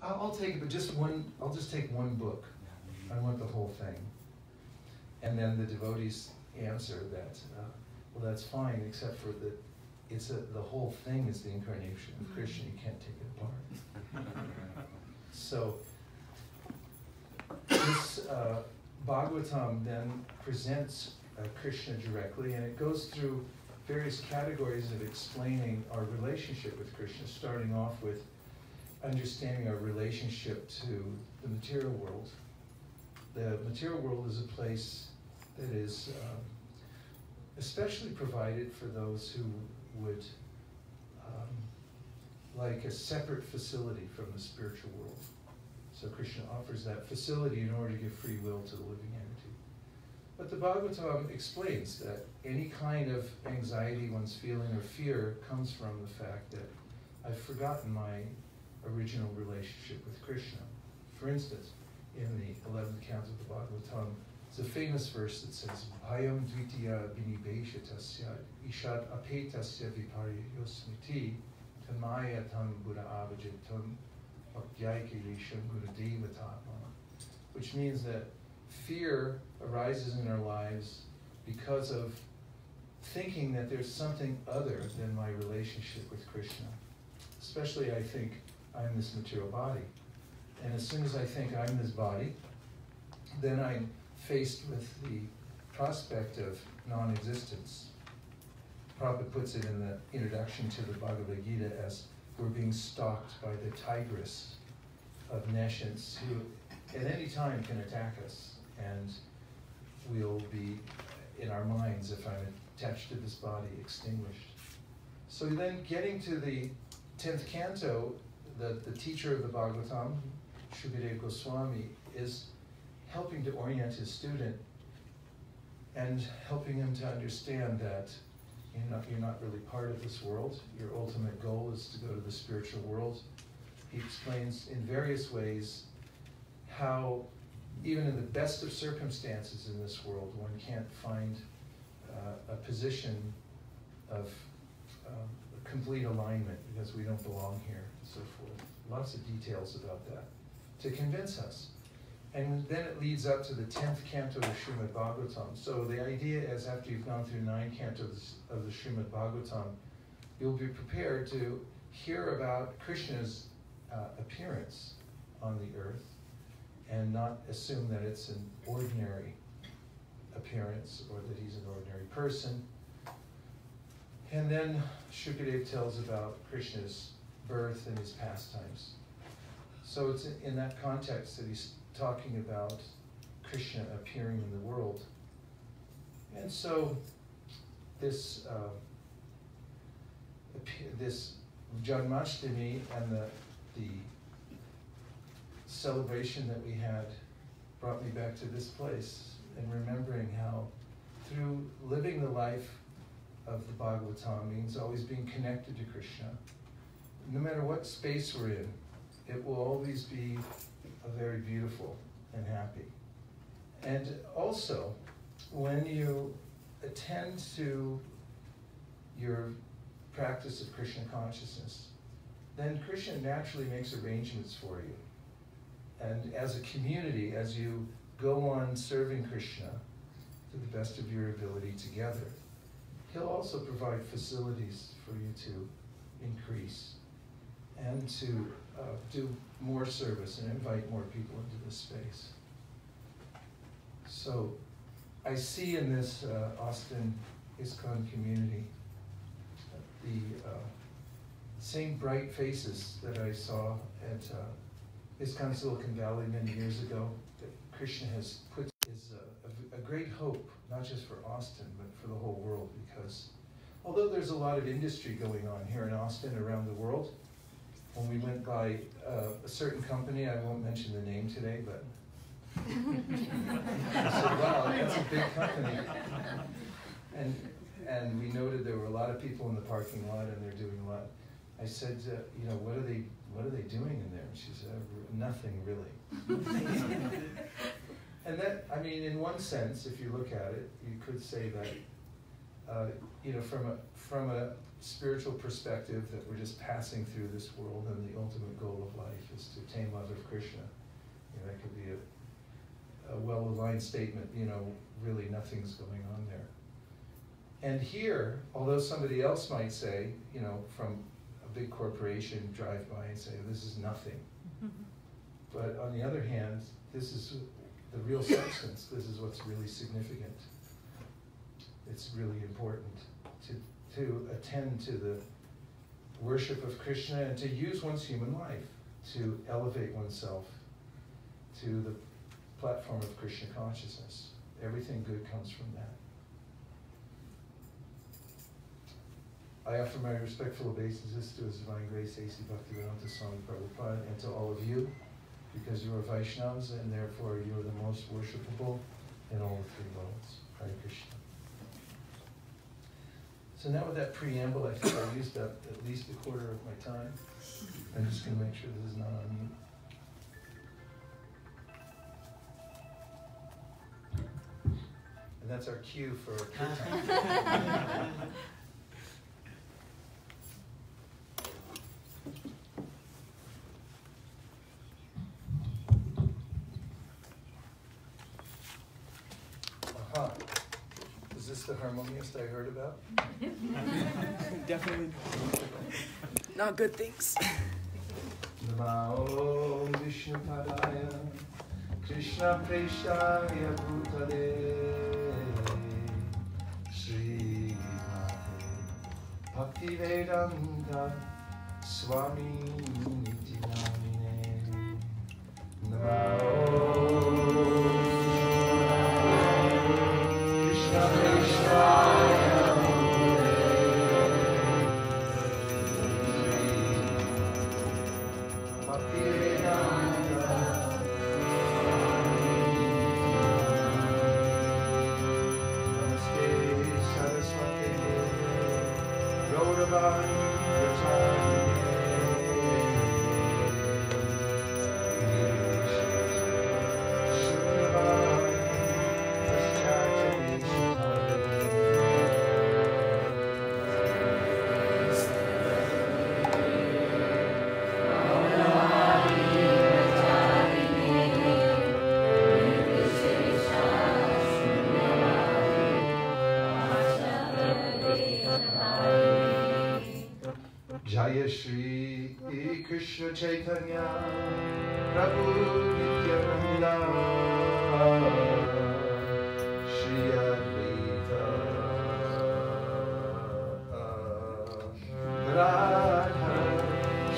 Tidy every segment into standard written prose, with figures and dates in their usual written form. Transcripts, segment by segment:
I'll take it, but just one. I'll just take one book. I want the whole thing. And then the devotees answer that, well, that's fine, except for that the whole thing is the incarnation of Krishna. You can't take it apart. So this Bhagavatam then presents Krishna directly, and it goes through various categories of explaining our relationship with Krishna, starting off with understanding our relationship to the material world. The material world is a place that is especially provided for those who would like a separate facility from the spiritual world. So Krishna offers that facility in order to give free will to the living entity. But the Bhagavatam explains that any kind of anxiety one's feeling or fear comes from the fact that I've forgotten my original relationship with Krishna. For instance, in the 11th canto of the Bhagavatam, there's a famous verse that says, Bhayam dvitiya binibeshatasya ishad apetasya viparyosmiti tamaya tam buddha avajitam bhaktyaikalisham gurudevatatma, which means that fear arises in our lives because of thinking that there's something other than my relationship with Krishna. Especially I think I'm this material body. And as soon as I think I'm this body, then I'm faced with the prospect of non-existence. Prabhupada puts it in the introduction to the Bhagavad Gita as we're being stalked by the tigress of nescience who at any time can attack us, and we'll be, in our minds, if I'm attached to this body, extinguished. So then getting to the 10th canto, the teacher of the Bhagavatam, Shukadeva Goswami, is helping to orient his student and helping him to understand that you're not really part of this world. Your ultimate goal is to go to the spiritual world. He explains in various ways how even in the best of circumstances in this world, one can't find a position of complete alignment because we don't belong here and so forth. Lots of details about that to convince us. And then it leads up to the 10th canto of Srimad Bhagavatam. So the idea is after you've gone through 9 cantos of the Srimad Bhagavatam, you'll be prepared to hear about Krishna's appearance on the earth and not assume that it's an ordinary appearance or that he's an ordinary person. And then Shukadeva tells about Krishna's birth and his pastimes. So it's in that context that he's talking about Krishna appearing in the world. And so this Janmashtami and the celebration that we had brought me back to this place and remembering how through living the life of the Bhagavatam means always being connected to Krishna. No matter what space we're in, it will always be very beautiful and happy. And also, when you attend to your practice of Krishna consciousness, then Krishna naturally makes arrangements for you. And as a community, as you go on serving Krishna to the best of your ability together, he'll also provide facilities for you to increase and to do more service and invite more people into this space. So I see in this Austin ISKCON community the same bright faces that I saw at ISKCON Silicon Valley many years ago, that Krishna has put is a great hope, not just for Austin, but for the whole world, because although there's a lot of industry going on here in Austin around the world, when we went by a certain company, I won't mention the name today, but I said, wow, that's a big company. And we noted there were a lot of people in the parking lot and they're doing a lot. I said, you know, what are they doing in there? And she said, nothing really. And that, I mean, in one sense, if you look at it, you could say that, you know, from spiritual perspective that we're just passing through this world and the ultimate goal of life is to attain love of Krishna. That could be a well-aligned statement, really nothing's going on there. And here, although somebody else might say, from a big corporation drive by and say, this is nothing. But on the other hand, this is the real substance. This is what's really significant. It's really important to attend to the worship of Krishna and to use one's human life to elevate oneself to the platform of Krishna consciousness. Everything good comes from that. I offer my respectful obeisances to His Divine Grace, A.C. Bhaktivedanta Swami Prabhupada, and to all of you, because you are Vaishnavas, and therefore you are the most worshipable in all the three worlds. Hare Krishna. So now with that preamble, I think I used up at least a quarter of my time. I'm just going to make sure this is not on mute. And that's our cue for kirtan. Aha. Is this the harmonious I heard about? Definitely not good things. Namo Vishnu Padaya Krishna Preshaya Bhutale Sri Bhakti Vedanta Swami Niti Namine Namo Krishna Preshaya Jaya Shri Krishna Chaitanya Prabhu Nityananda Shri Advaita Radha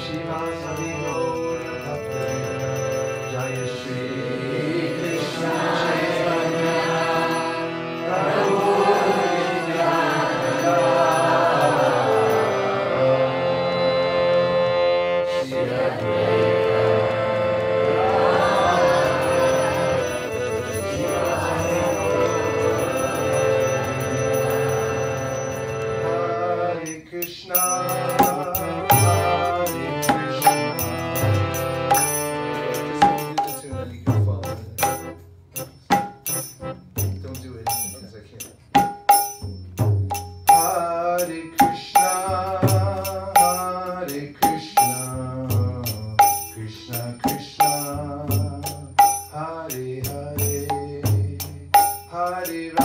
Shivasari Gaura Bhakta Jaya Shri Krishna Chaitanya Prabhu Nityananda Hare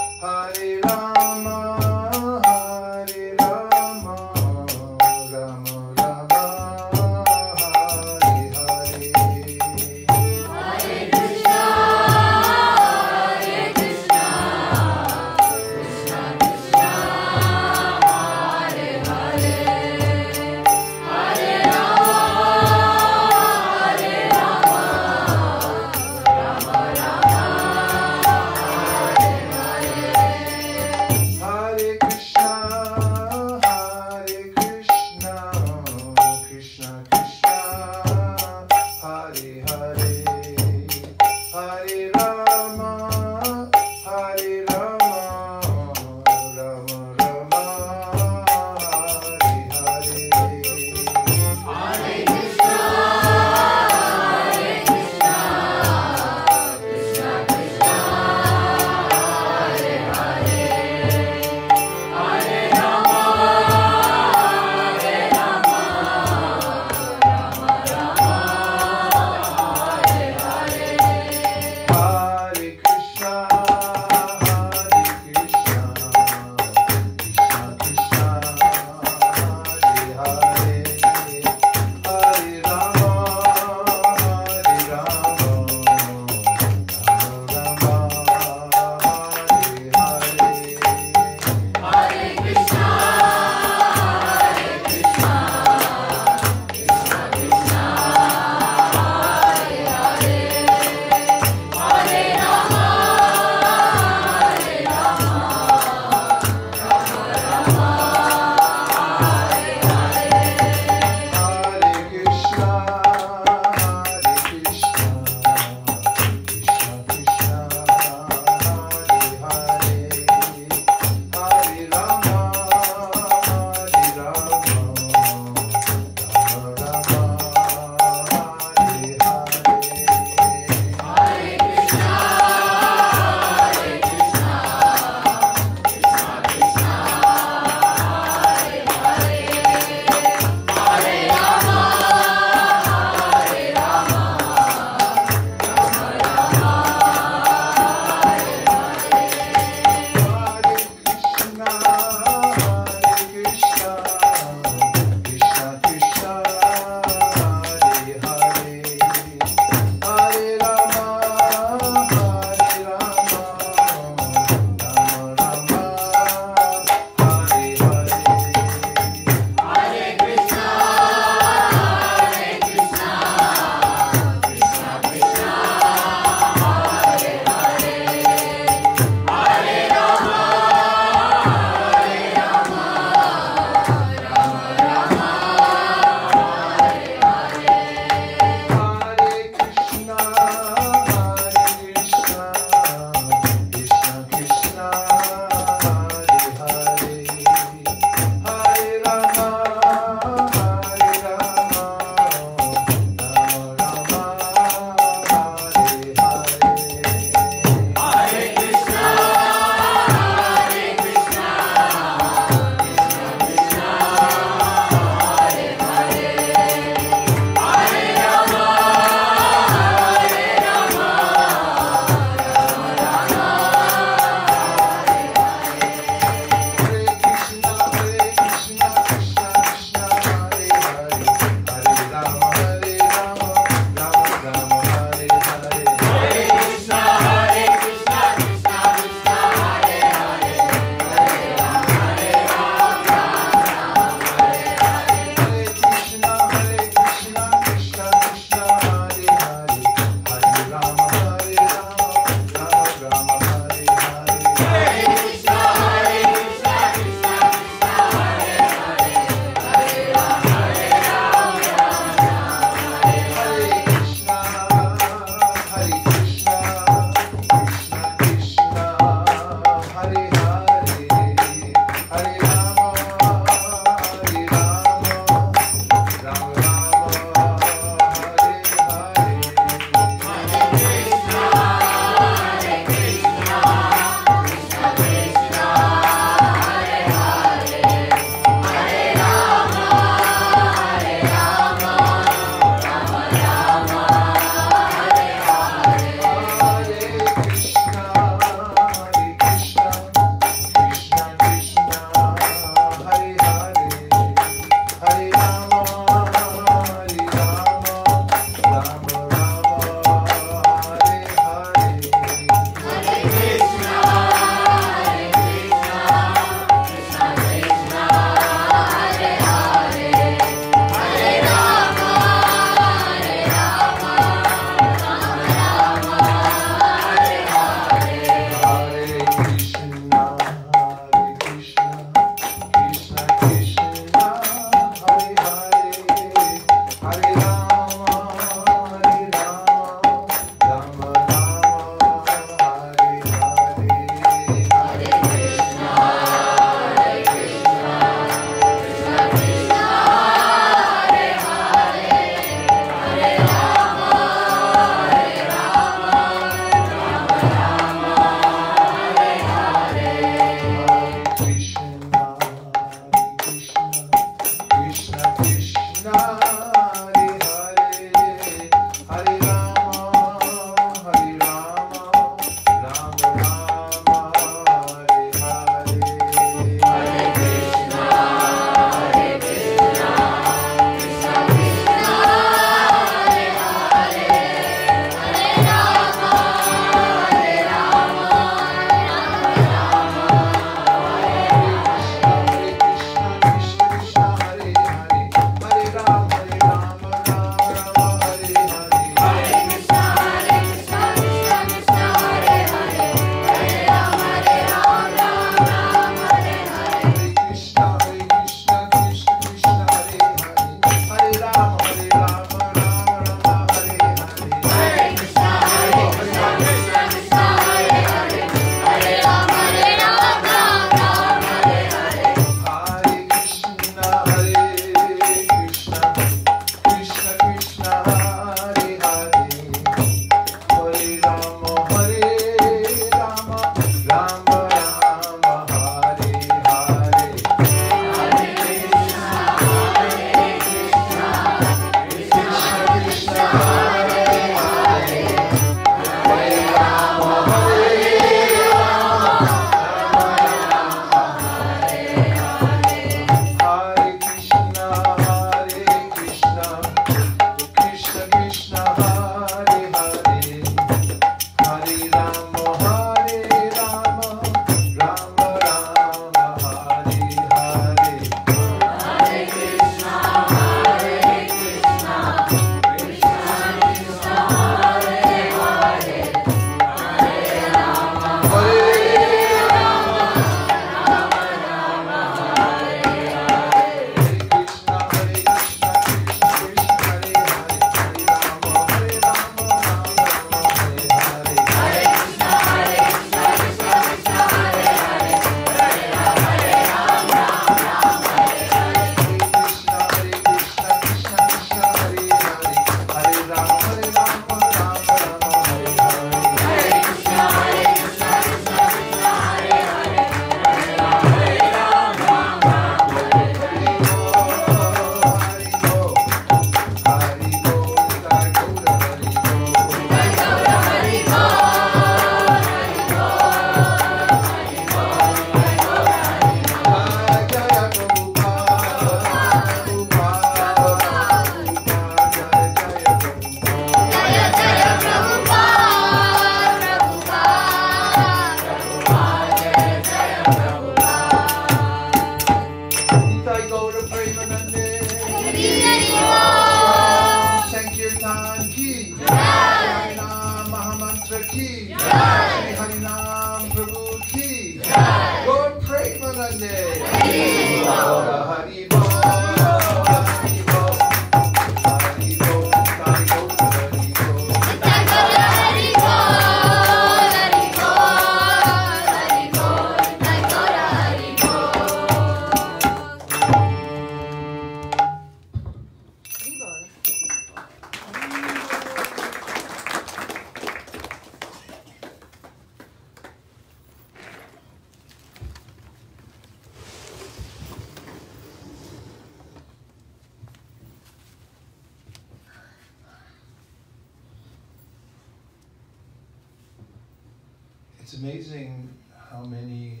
amazing how many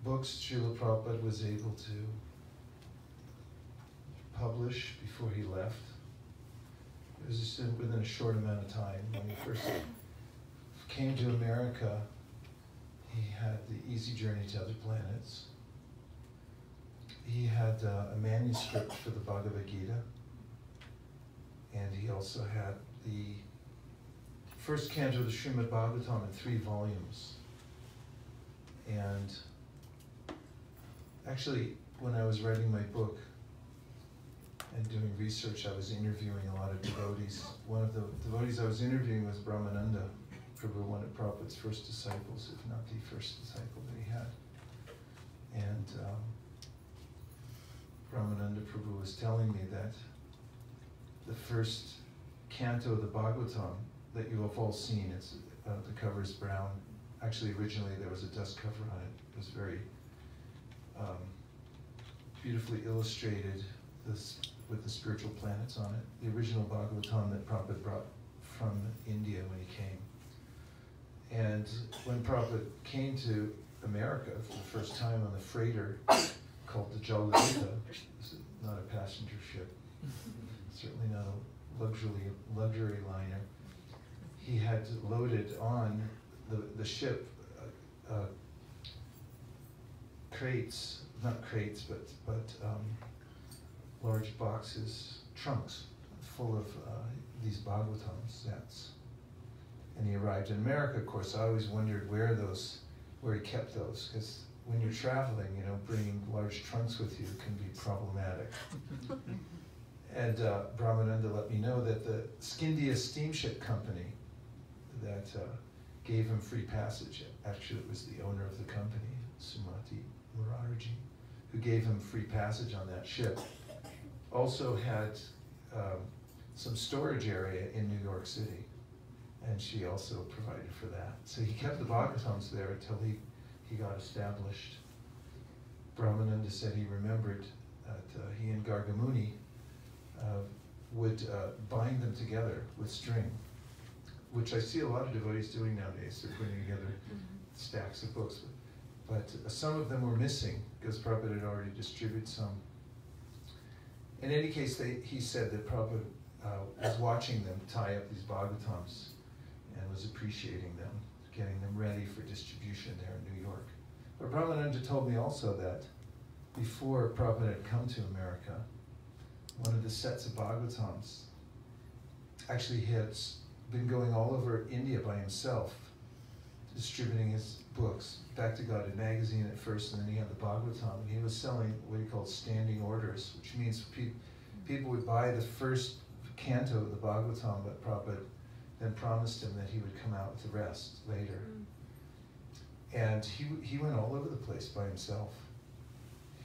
books Srila Prabhupada was able to publish before he left. It was just within a short amount of time. When he first came to America, he had the Easy Journey to Other Planets. He had a manuscript for the Bhagavad Gita, and he also had the first canto of the Srimad Bhagavatam in 3 volumes. And actually, when I was writing my book and doing research, I was interviewing a lot of devotees. One of the devotees I was interviewing was Brahmananda Prabhu, one of Prabhupada's first disciples, if not the first disciple that he had. And Brahmananda Prabhu was telling me that the first canto of the Bhagavatam that you have all seen, it's the cover is brown. Actually, originally there was a dust cover on it. It was very beautifully illustrated with the spiritual planets on it. The original Bhagavatam that Prabhupada brought from India when he came. And when Prabhupada came to America for the first time on the freighter called the Jaladita, it's not a passenger ship, certainly not a luxury liner, he had loaded on the ship crates, not crates, but large boxes, trunks full of these Bhagavatam sets. And he arrived in America, of course. I always wondered where he kept those, because when you're traveling, bringing large trunks with you can be problematic. And Brahmananda let me know that the Scindia Steamship Company that gave him free passage, actually it was the owner of the company, Sumati Murarji, who gave him free passage on that ship, also had some storage area in New York City. And she also provided for that. So he kept the Bhagavatams there until he got established. Brahmananda said he remembered that he and Gargamuni would bind them together with string, which I see a lot of devotees doing nowadays. They're putting together stacks of books. But some of them were missing because Prabhupada had already distributed some. In any case, he said that Prabhupada was watching them tie up these Bhagavatams and was appreciating them, getting them ready for distribution there in New York. But Brahmananda told me also that before Prabhupada had come to America, one of the sets of Bhagavatams, actually he had been going all over India by himself, distributing his books. Bhakti God magazine at first, and then he had the Bhagavatam. He was selling what he called standing orders, which means people would buy the first canto of the Bhagavatam, but Prabhupada then promised him that he would come out with the rest later. And he went all over the place by himself.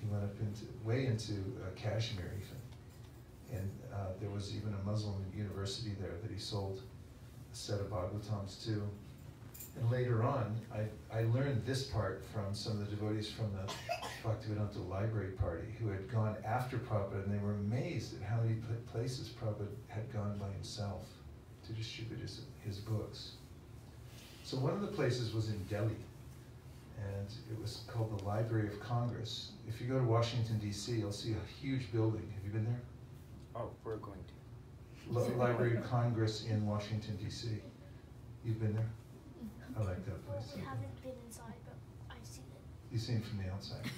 He went up way into Kashmir even. And there was even a Muslim university there that he sold a set of Bhagavatams to. And later on, I learned this part from some of the devotees from the Bhaktivedanta Library Party who had gone after Prabhupada, and they were amazed at how many places Prabhupada had gone by himself to distribute his books. So one of the places was in Delhi, and it was called the Library of Congress. If you go to Washington, D.C., you'll see a huge building. Have you been there? Oh, we're going to. Library of Congress in Washington, D.C. You've been there? I like that place. Well, we haven't been inside, but I've seen it. You've seen it from the outside.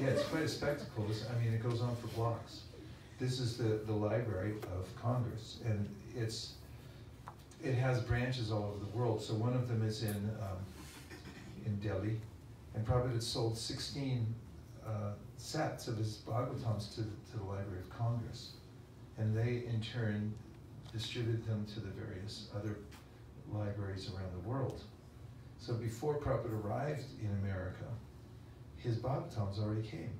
Yeah, it's quite a spectacle. I mean, it goes on for blocks. This is the Library of Congress, and it has branches all over the world. So one of them is in Delhi, and Prabhupada had sold 16 sets of his Bhagavatams to the Library of Congress, and they in turn distributed them to the various other libraries around the world. So before Prabhupada arrived in America, his Bhagavatams already came.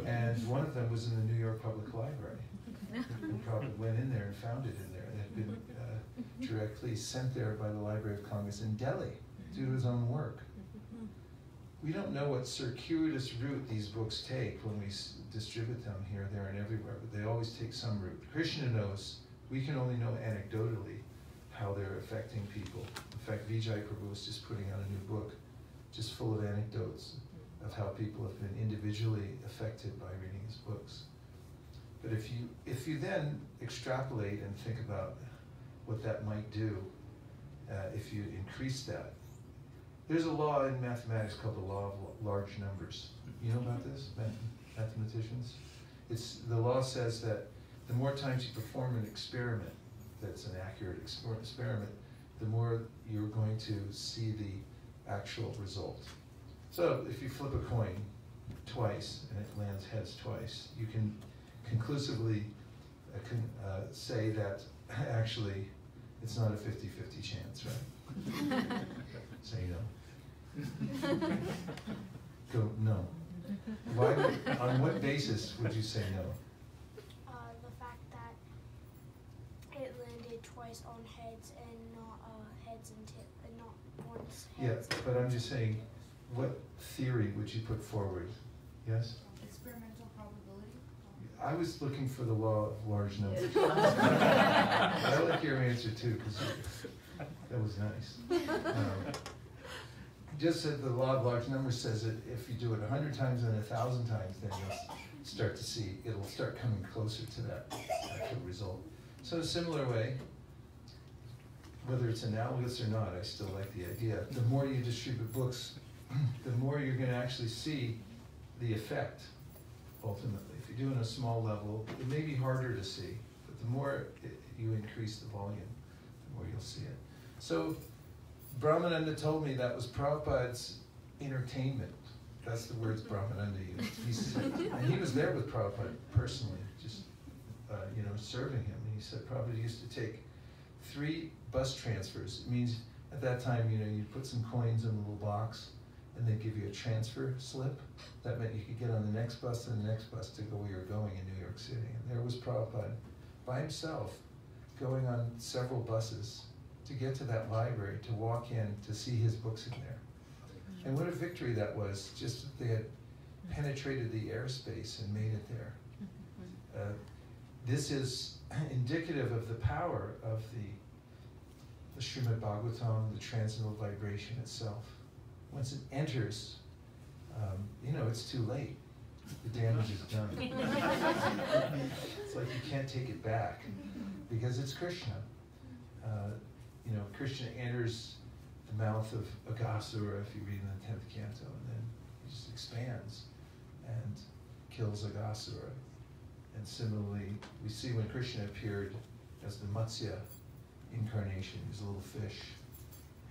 And one of them was in the New York Public Library. And Prabhupada went in there and found it in there. It had been directly sent there by the Library of Congress in Delhi due to his own work. We don't know what circuitous route these books take when we distribute them here, there, and everywhere, but they always take some route. Krishna knows. We can only know anecdotally how they're affecting people. In fact, Vijay Prabhu was just putting out a new book, just full of anecdotes of how people have been individually affected by reading his books. But if you then extrapolate and think about what that might do, if you increase that, there's a law in mathematics called the law of large numbers. You know about this, mathematicians? The law says that the more times you perform an experiment that's an accurate experiment, the more you're going to see the actual result. So if you flip a coin twice and it lands heads twice, you can conclusively say that actually it's not a 50-50 chance, right? Say no. Go no. Why? On what basis would you say no? The fact that it landed twice on heads and not heads and tip, and not once heads. Yeah, but I'm just saying, what theory would you put forward? Yes? Experimental probability. I was looking for the law of large numbers. I like your answer too, because that was nice. Just that the law of large numbers says that if you do it 100 times and 1,000 times, then you'll start to see, it'll start coming closer to that actual result. So in a similar way, whether it's analogous or not, I still like the idea. The more you distribute books, the more you're going to actually see the effect, ultimately. If you do it on a small level, it may be harder to see, but the more you increase the volume, the more you'll see it. So Brahmananda told me that was Prabhupada's entertainment. That's the words Brahmananda used. And he was there with Prabhupada personally, just serving him. And he said Prabhupada used to take 3 bus transfers. It means at that time, you'd put some coins in a little box, and they'd give you a transfer slip. That meant you could get on the next bus and the next bus to go where you're going in New York City. And there was Prabhupada by himself, going on several buses to get to that library, to walk in, to see his books in there. And what a victory that was, just that they had penetrated the airspace and made it there. This is indicative of the power of the Srimad Bhagavatam, the transcendental vibration itself. Once it enters, it's too late. The damage is done. It's like you can't take it back, because it's Krishna. Krishna enters the mouth of Aghasura, if you read in the 10th canto, and then he just expands and kills Aghasura. And similarly, we see when Krishna appeared as the Matsya incarnation, he was a little fish,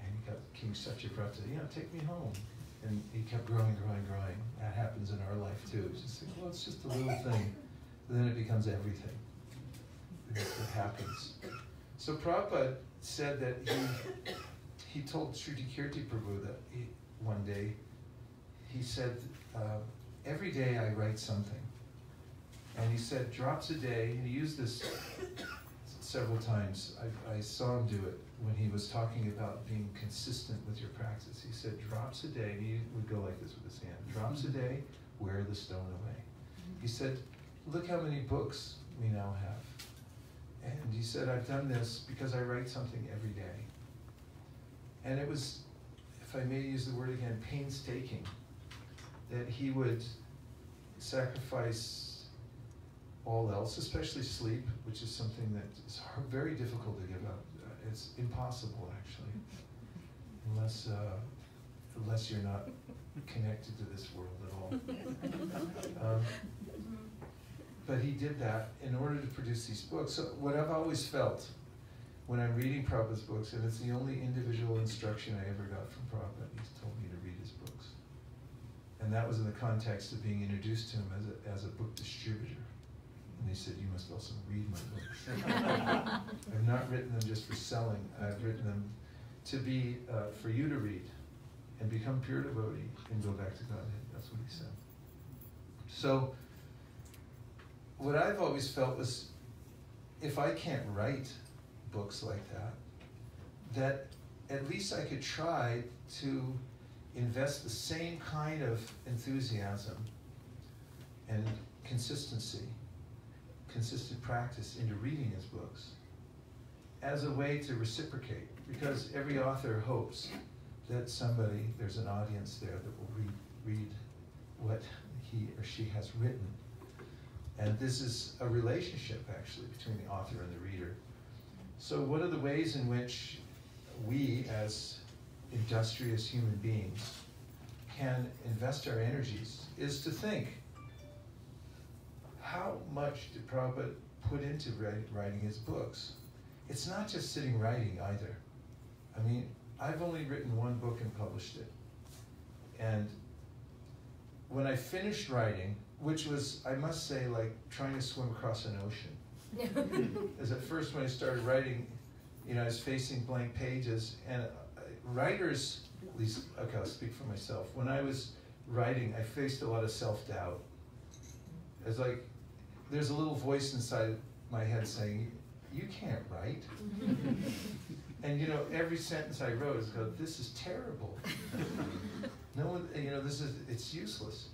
and he got King Satyavrata, take me home. And he kept growing, growing, growing. That happens in our life too. It's just like, well, it's just a little thing. But then it becomes everything. That's what happens. So Prabhupada said that he told Shruti Kirti Prabhu that one day, he said, every day I write something. And he said, drops a day, and he used this several times. I saw him do it when he was talking about being consistent with your practice. He said, drops a day, and he would go like this with his hand. Drops a day, wear the stone away. He said, look how many books we now have. And he said, I've done this because I write something every day. And it was, if I may use the word again, painstaking, that he would sacrifice all else, especially sleep, which is something that is very difficult to give up. It's impossible, actually, unless you're not connected to this world at all. But he did that in order to produce these books. So what I've always felt when I'm reading Prabhupada's books, and it's the only individual instruction I ever got from Prabhupada, he's told me to read his books. And that was in the context of being introduced to him as a book distributor. And they said, you must also read my books. I've not written them just for selling. I've written them to be, for you to read and become pure devotee and go back to Godhead. That's what he said. So, what I've always felt was, if I can't write books like that at least I could try to invest the same kind of enthusiasm and consistent practice into reading his books as a way to reciprocate. because every author hopes that there's an audience there that will read what he or she has written. And this is a relationship, actually, between the author and the reader. So one of the ways in which we, as industrious human beings, can invest our energies is to think, how much did Prabhupada put into writing his books? It's not just sitting writing either. I mean, I've only written one book and published it. And when I finished writing, which was, I must say, like trying to swim across an ocean. As at first when I started writing, I was facing blank pages, and writers, at least, okay, I'll speak for myself. When I was writing, I faced a lot of self-doubt. It's like, there's a little voice inside my head saying, you can't write. And every sentence I wrote is go, this is terrible. No one, it's useless.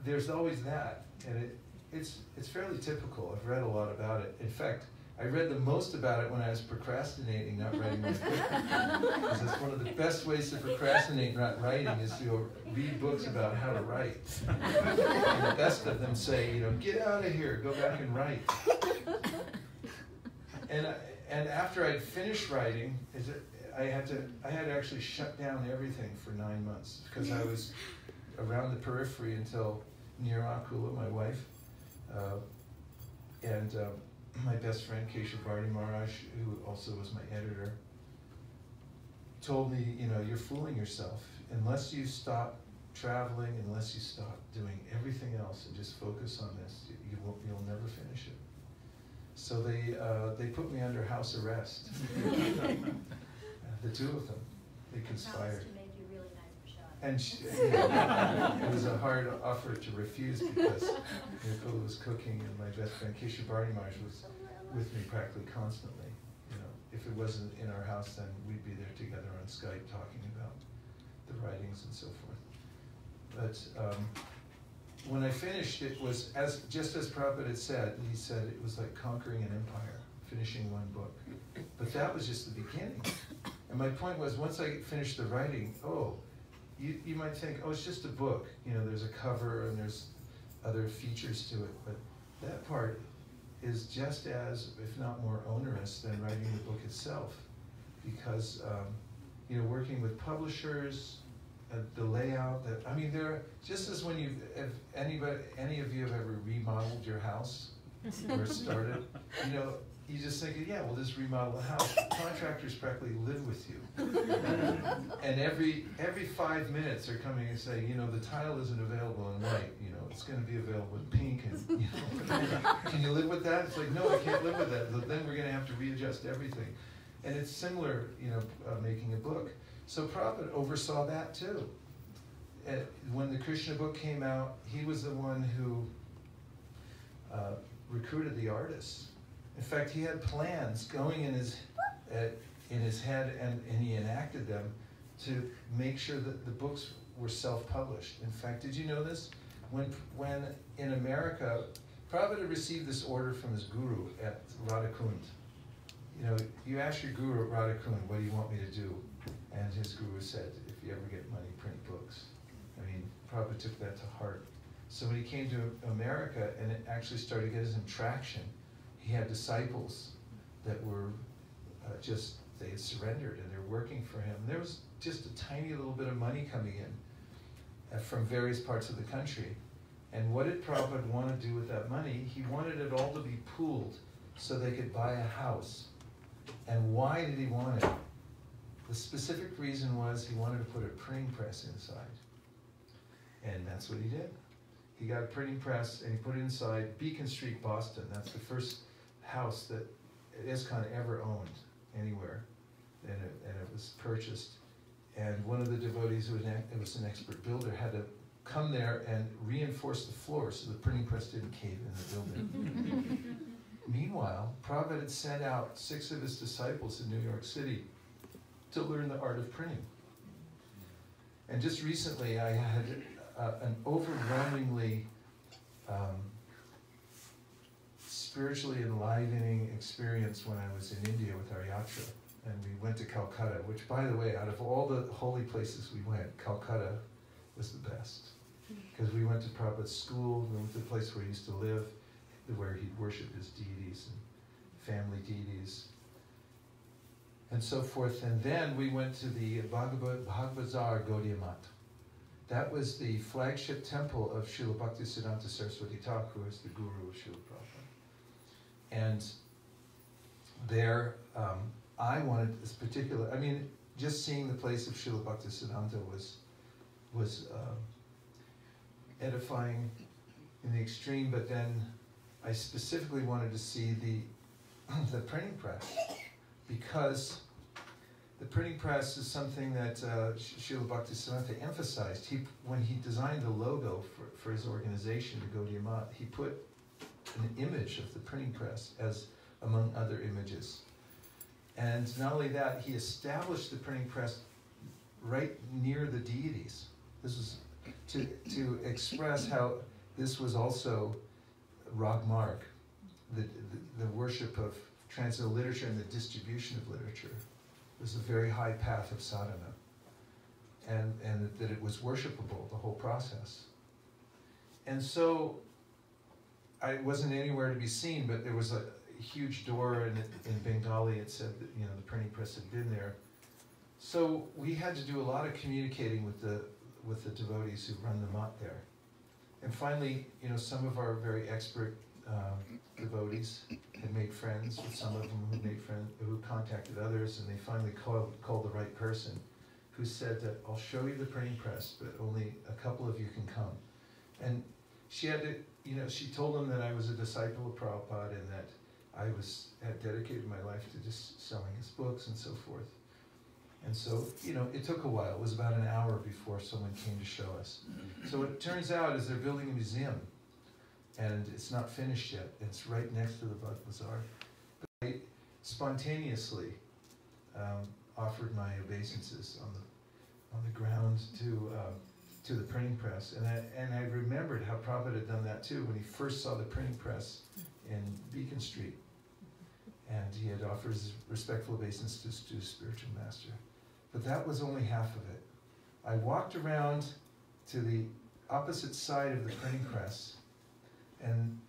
There's always that, and it's fairly typical. I've read a lot about it. In fact, I read the most about it when I was procrastinating, not writing my book. Because that's one of the best ways to procrastinate not writing is to read books about how to write. And the best of them say, get out of here, go back and write. And after I'd finished writing, I had to actually shut down everything for 9 months because I was around the periphery until near Akula, my wife, and my best friend Keshav Bharti Maharaj, who also was my editor, told me, you're fooling yourself. Unless you stop traveling, unless you stop doing everything else and just focus on this, you'll never finish it. So they put me under house arrest. The two of them, they conspired. And it was a hard offer to refuse because Nicola was cooking and my best friend Keshav Bharti Maharaj was with me practically constantly. If it wasn't in our house, then we'd be there together on Skype talking about the writings and so forth. But when I finished, it was just as Prabhupada had said. He said it was like conquering an empire, finishing one book. But that was just the beginning. And my point was, once I finished the writing, you might think, it's just a book. There's a cover and there's other features to it. But that part is just as, if not more onerous than writing the book itself. Because, working with publishers, the layout, just as when if any of you have ever remodeled your house or started, you just think, we'll just remodel the house. Contractors practically live with you. And every 5 minutes they're coming and say, the tile isn't available in white, it's going to be available in pink. And, can you live with that? It's like, no, I can't live with that. But then we're going to have to readjust everything. And it's similar, making a book. So Prabhupada oversaw that too. When the Krishna book came out, he was the one who recruited the artists. In fact, he had plans going in his head, and he enacted them to make sure that the books were self-published. In fact, did you know this? When in America, Prabhupada received this order from his guru at Radhakund. You ask your guru at Radhakund, what do you want me to do? And his guru said, if you ever get money, print books. Prabhupada took that to heart. So when he came to America and it actually started getting some traction, he had disciples that were they had surrendered and they're working for him. There was just a tiny little bit of money coming in from various parts of the country. And what did Prabhupada want to do with that money? He wanted it all to be pooled so they could buy a house. And why did he want it? The specific reason was he wanted to put a printing press inside. And that's what he did. He got a printing press and he put it inside Beacon Street, Boston. That's the first house that ISKCON ever owned anywhere. And it was purchased. And one of the devotees who was an expert builder had to come there and reinforce the floor so the printing press didn't cave in the building. Meanwhile, Prabhupada had sent out 6 of his disciples in New York City to learn the art of printing. And just recently I had an overwhelmingly spiritually enlivening experience when I was in India with our yatra. and we went to Calcutta, which, by the way, out of all the holy places we went, Calcutta was the best. Because we went to Prabhupada's school, we went to the place where he used to live, where he'd worship his deities and family deities, and so forth. And then we went to the Bhagavazar Gaudiya Math. That was the flagship temple of Srila Bhaktisiddhanta Saraswati Thakur, who is the guru of Srila Prabhupada. And there, I wanted this particular, I mean, just seeing the place of Srila Bhaktisiddhanta was edifying in the extreme, but then I specifically wanted to see the printing press, because the printing press is something that Srila Bhaktisiddhanta emphasized. When he designed the logo for his organization, the Gaudiya Math, he put an image of the printing press as among other images. And not only that, he established the printing press right near the deities. This was to express how this was also Ragmarg, the worship of translated literature and the distribution of literature. It was a very high path of sadhana, and that it was worshipable, the whole process. And so I wasn't anywhere to be seen, but there was a huge door in Bengali. It said that, the printing press had been there. So we had to do a lot of communicating with the devotees who run the math there. And finally, some of our very expert devotees had made friends with some of them who contacted others, and they finally called the right person, who said that I'll show you the printing press, but only a couple of you can come. And she had to, she told them that I was a disciple of Prabhupada and that I had dedicated my life to just selling his books and so forth. And so, it took a while. It was about an hour before someone came to show us. So what it turns out is they're building a museum, and it's not finished yet. It's right next to the Bhag Bazaar. But I spontaneously offered my obeisances on the ground to the printing press, and I remembered how Prabhupada had done that too when he first saw the printing press in Beacon Street, and he had offered his respectful obeisance to his spiritual master. But that was only half of it. I walked around to the opposite side of the printing press, and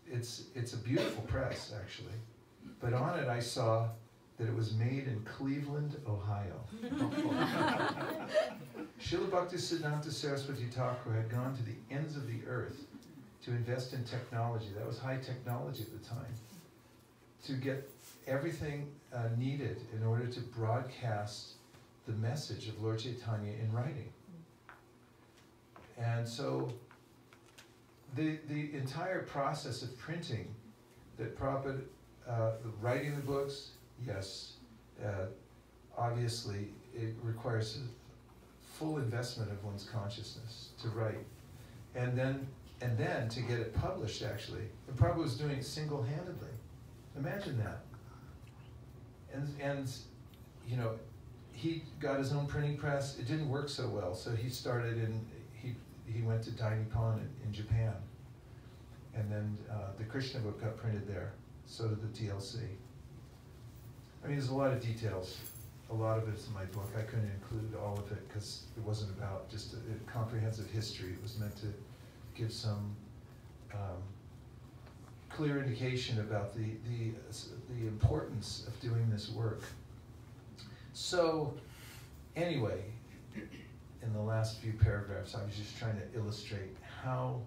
it's a beautiful press, actually. But on it I saw that it was made in Cleveland, Ohio. Srila Bhaktisiddhanta Saraswati Thakur had gone to the ends of the earth to invest in technology. That was high technology at the time. To get everything needed in order to broadcast the message of Lord Chaitanya in writing. And so the entire process of printing, that Prabhupada, writing the books, yes, obviously it requires a full investment of one's consciousness to write. And then to get it published, actually. And Prabhupada was doing it single-handedly. Imagine that. And he got his own printing press. It didn't work so well, so he started he went to Dai Nippon in Japan. And then the Krishna book got printed there. So did the TLC. I mean, there's a lot of details. A lot of it's in my book. I couldn't include all of it because it wasn't about just a comprehensive history. It was meant to give some clear indication about the importance of doing this work. So, anyway, in the last few paragraphs, I was just trying to illustrate how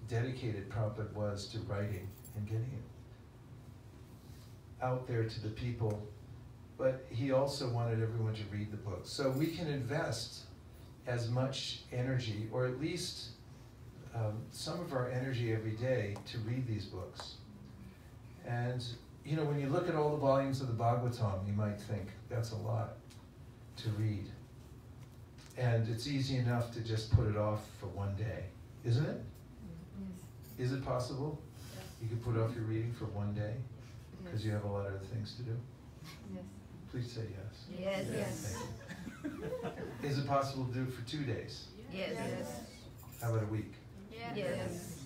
dedicated Prabhupada was to writing and getting it out there to the people. But he also wanted everyone to read the book. So we can invest as much energy, or at least some of our energy every day, to read these books. And when you look at all the volumes of the Bhagavatam, you might think that's a lot to read. And it's easy enough to just put it off for one day, isn't it? Yes. Is it possible? Yes. You could put off your reading for one day because you have a lot of other things to do? Yes. Please say yes. Yes. Yes. Thank you. Is it possible to do it for 2 days? Yes. Yes. How about a week? Yes. Yes.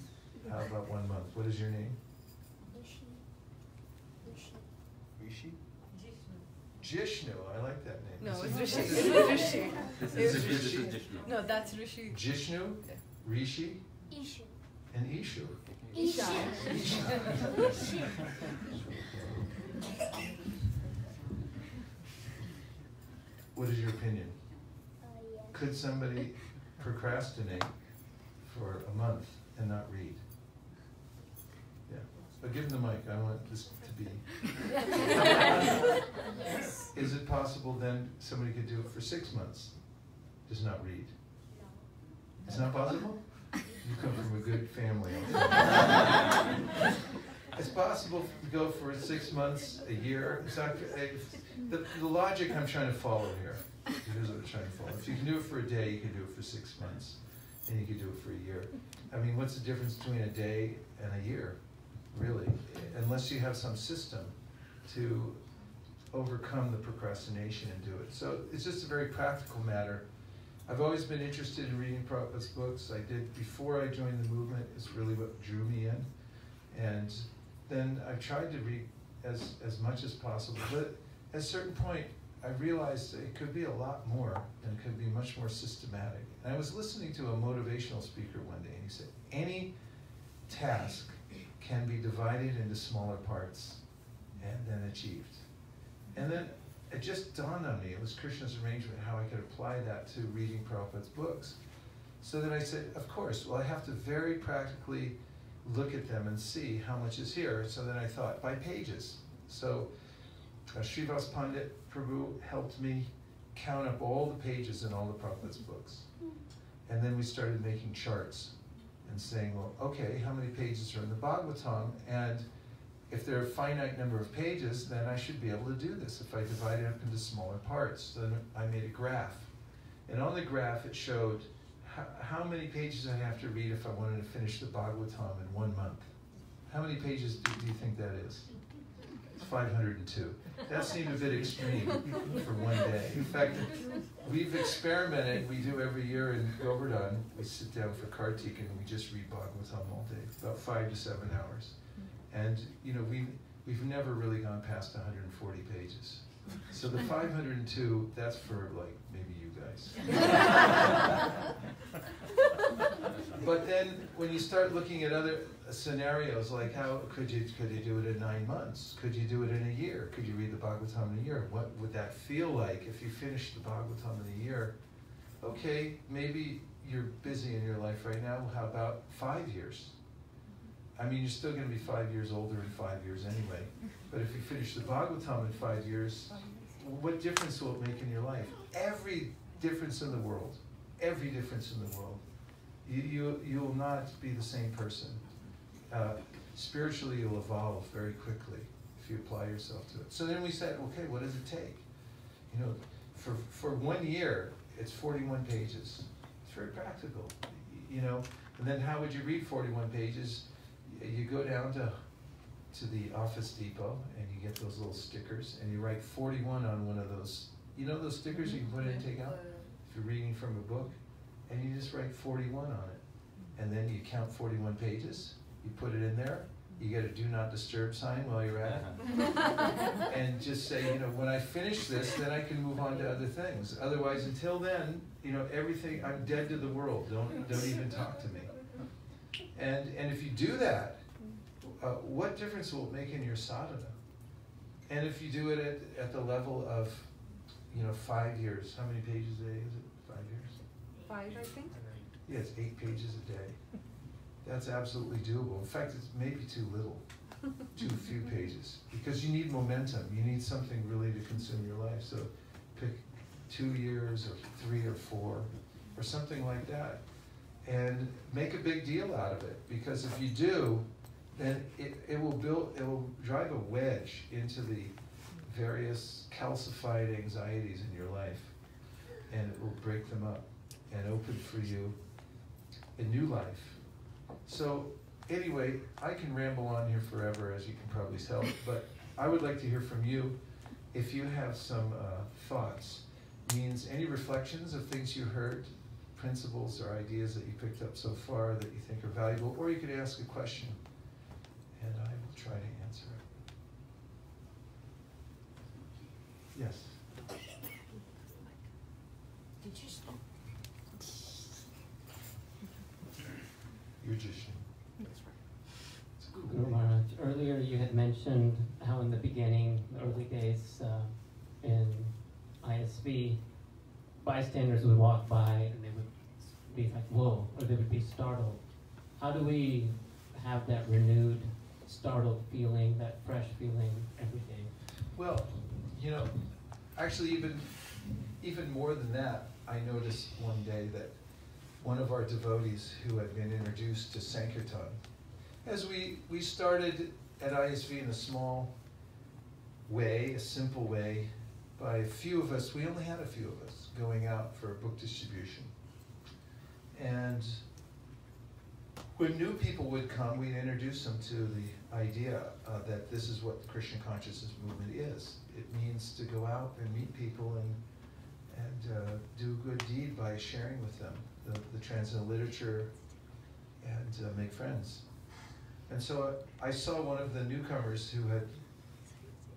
How about 1 month? What is your name? Rishi? Jishnu. I like that name. No, Is it's it- Rishi. is It it- was Rishi. This It was is Rishi. Vishnu. No, that's Rishi. Jishnu, Yeah. Rishi, Ishu. and Ishu. Isha. Isha. What is your opinion? Yes. Could somebody procrastinate for a month and not read? Yeah. But give them the mic. I want this to be. Is it possible then somebody could do it for 6 months? Just not read? It's not possible? You come from a good family. It's possible to go for 6 months, a year. It's not, the logic I'm trying to follow here. Here's what I'm trying to follow. If you can do it for a day, you can do it for 6 months. And you can do it for a year. I mean, what's the difference between a day and a year? Really? Unless you have some system to overcome the procrastination and do it. So it's just a very practical matter. I've always been interested in reading Prabhupada's books. I did before I joined the movement. It's really what drew me in. And then I tried to read as much as possible. But at a certain point, I realized it could be a lot more and it could be much more systematic. And I was listening to a motivational speaker one day, and he said, any task can be divided into smaller parts and then achieved. And then it just dawned on me, it was Krishna's arrangement, how I could apply that to reading Prabhupada's books. So then I said, of course, well, I have to very practically look at them and see how much is here. So then I thought, by pages. So Srivas Pandit Prabhu helped me count up all the pages in all the Prabhupada's books. And then we started making charts and saying, well, okay, how many pages are in the Bhagavatam? And if there are a finite number of pages, then I should be able to do this. If I divide it up into smaller parts, then I made a graph. And on the graph, it showed how many pages I have to read if I wanted to finish the Bhagavatam in 1 month. How many pages do you think that is? It's 502. That seemed a bit extreme for one day. In fact, we've experimented, we do every year in Govardhan, we sit down for Kartik and we just read Bhagavatam all day, about 5 to 7 hours. And you know, we've never really gone past 140 pages. So the 502, that's for like maybe you guys. But then when you start looking at other scenarios, like how could you do it in 9 months? Could you do it in a year? Could you read the Bhagavatam in a year? What would that feel like if you finished the Bhagavatam in a year? Okay, maybe you're busy in your life right now. How about 5 years? I mean, you're still going to be 5 years older in 5 years anyway. But if you finish the Bhagavatam in 5 years, what difference will it make in your life? Every difference in the world. Every difference in the world. You'll not be the same person. Spiritually, you'll evolve very quickly if you apply yourself to it. So then we said, okay, what does it take? You know, for 1 year, it's 41 pages. It's very practical, you know. And then how would you read 41 pages? You go down to the Office Depot and you get those little stickers and you write 41 on one of those. You know those stickers you can put in and take out if you're reading from a book? And you just write 41 on it. And then you count 41 pages, you put it in there, you get a do not disturb sign while you're at it. And just say, you know, when I finish this, then I can move on to other things. Otherwise, until then, you know, everything, I'm dead to the world. Don't even talk to me. And if you do that, what difference will it make in your sadhana? And if you do it at the level of, you know, 5 years, how many pages a day is it? 5 years? 5, I think. Yeah, it's 8 pages a day. That's absolutely doable. In fact, it's maybe too little, too few pages, because you need momentum. You need something really to consume your life. So pick 2 years or 3 or 4 or something like that. And make a big deal out of it, because if you do, then it will drive a wedge into the various calcified anxieties in your life, and it will break them up and open for you a new life. So anyway, I can ramble on here forever, as you can probably tell, but I would like to hear from you if you have some thoughts, means any reflections of things you heard, principles or ideas that you picked up so far that you think are valuable, or you could ask a question and I will try to answer it. Yes. Did you stop? You're Jishin. That's right. It's a cool Guru name. Maharaj, earlier you had mentioned how in the beginning, the early days in ISV, bystanders would walk by and they would be like, whoa, or they would be startled. How do we have that renewed, startled feeling, that fresh feeling every day? Well, you know, actually even more than that, I noticed one day that one of our devotees who had been introduced to Sankirtan, as we started at ISV in a small way, a simple way, by a few of us, we only had a few of us going out for book distribution. And when new people would come, we'd introduce them to the idea that this is what the Christian consciousness movement is. It means to go out and meet people and do a good deed by sharing with them the transcendental literature and make friends. And so I saw one of the newcomers who had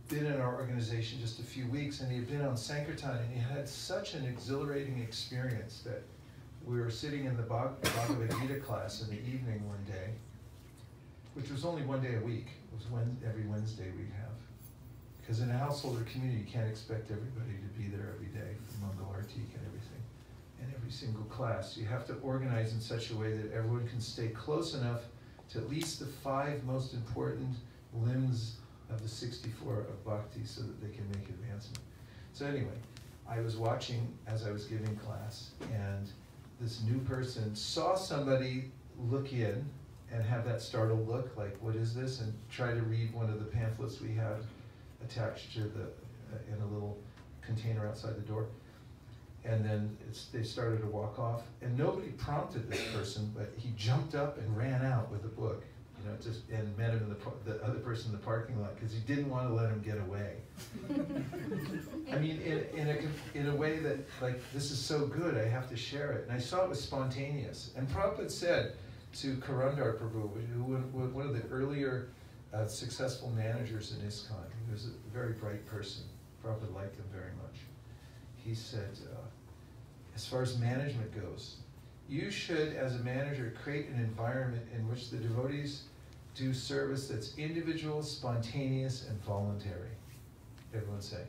been in our organization just a few weeks, and he had been on Sankirtan, and he had such an exhilarating experience that we were sitting in the Bhagavad Gita class in the evening one day, which was only one day a week. It was every Wednesday we'd have. Because in a householder community, you can't expect everybody to be there every day for Mangal Artik and everything, and every single class. You have to organize in such a way that everyone can stay close enough to at least the 5 most important limbs of the 64 of Bhakti so that they can make advancement. So anyway, I was watching as I was giving class, and this new person saw somebody look in and have that startled look, like, what is this? And try to read one of the pamphlets we have attached to in a little container outside the door. And then they started to walk off, and nobody prompted this person, but he jumped up and ran out with the book, you know, and met him in the other person in the parking lot, because he didn't want to let him get away. I mean, in a way that, like, this is so good, I have to share it. And I saw it was spontaneous. And Prabhupada said to Karandar Prabhu, who was one of the earlier successful managers in ISKCON, he was a very bright person. Prabhupada liked him very much. He said, as far as management goes, you should, as a manager, create an environment in which the devotees do service that's individual, spontaneous, and voluntary. Everyone say.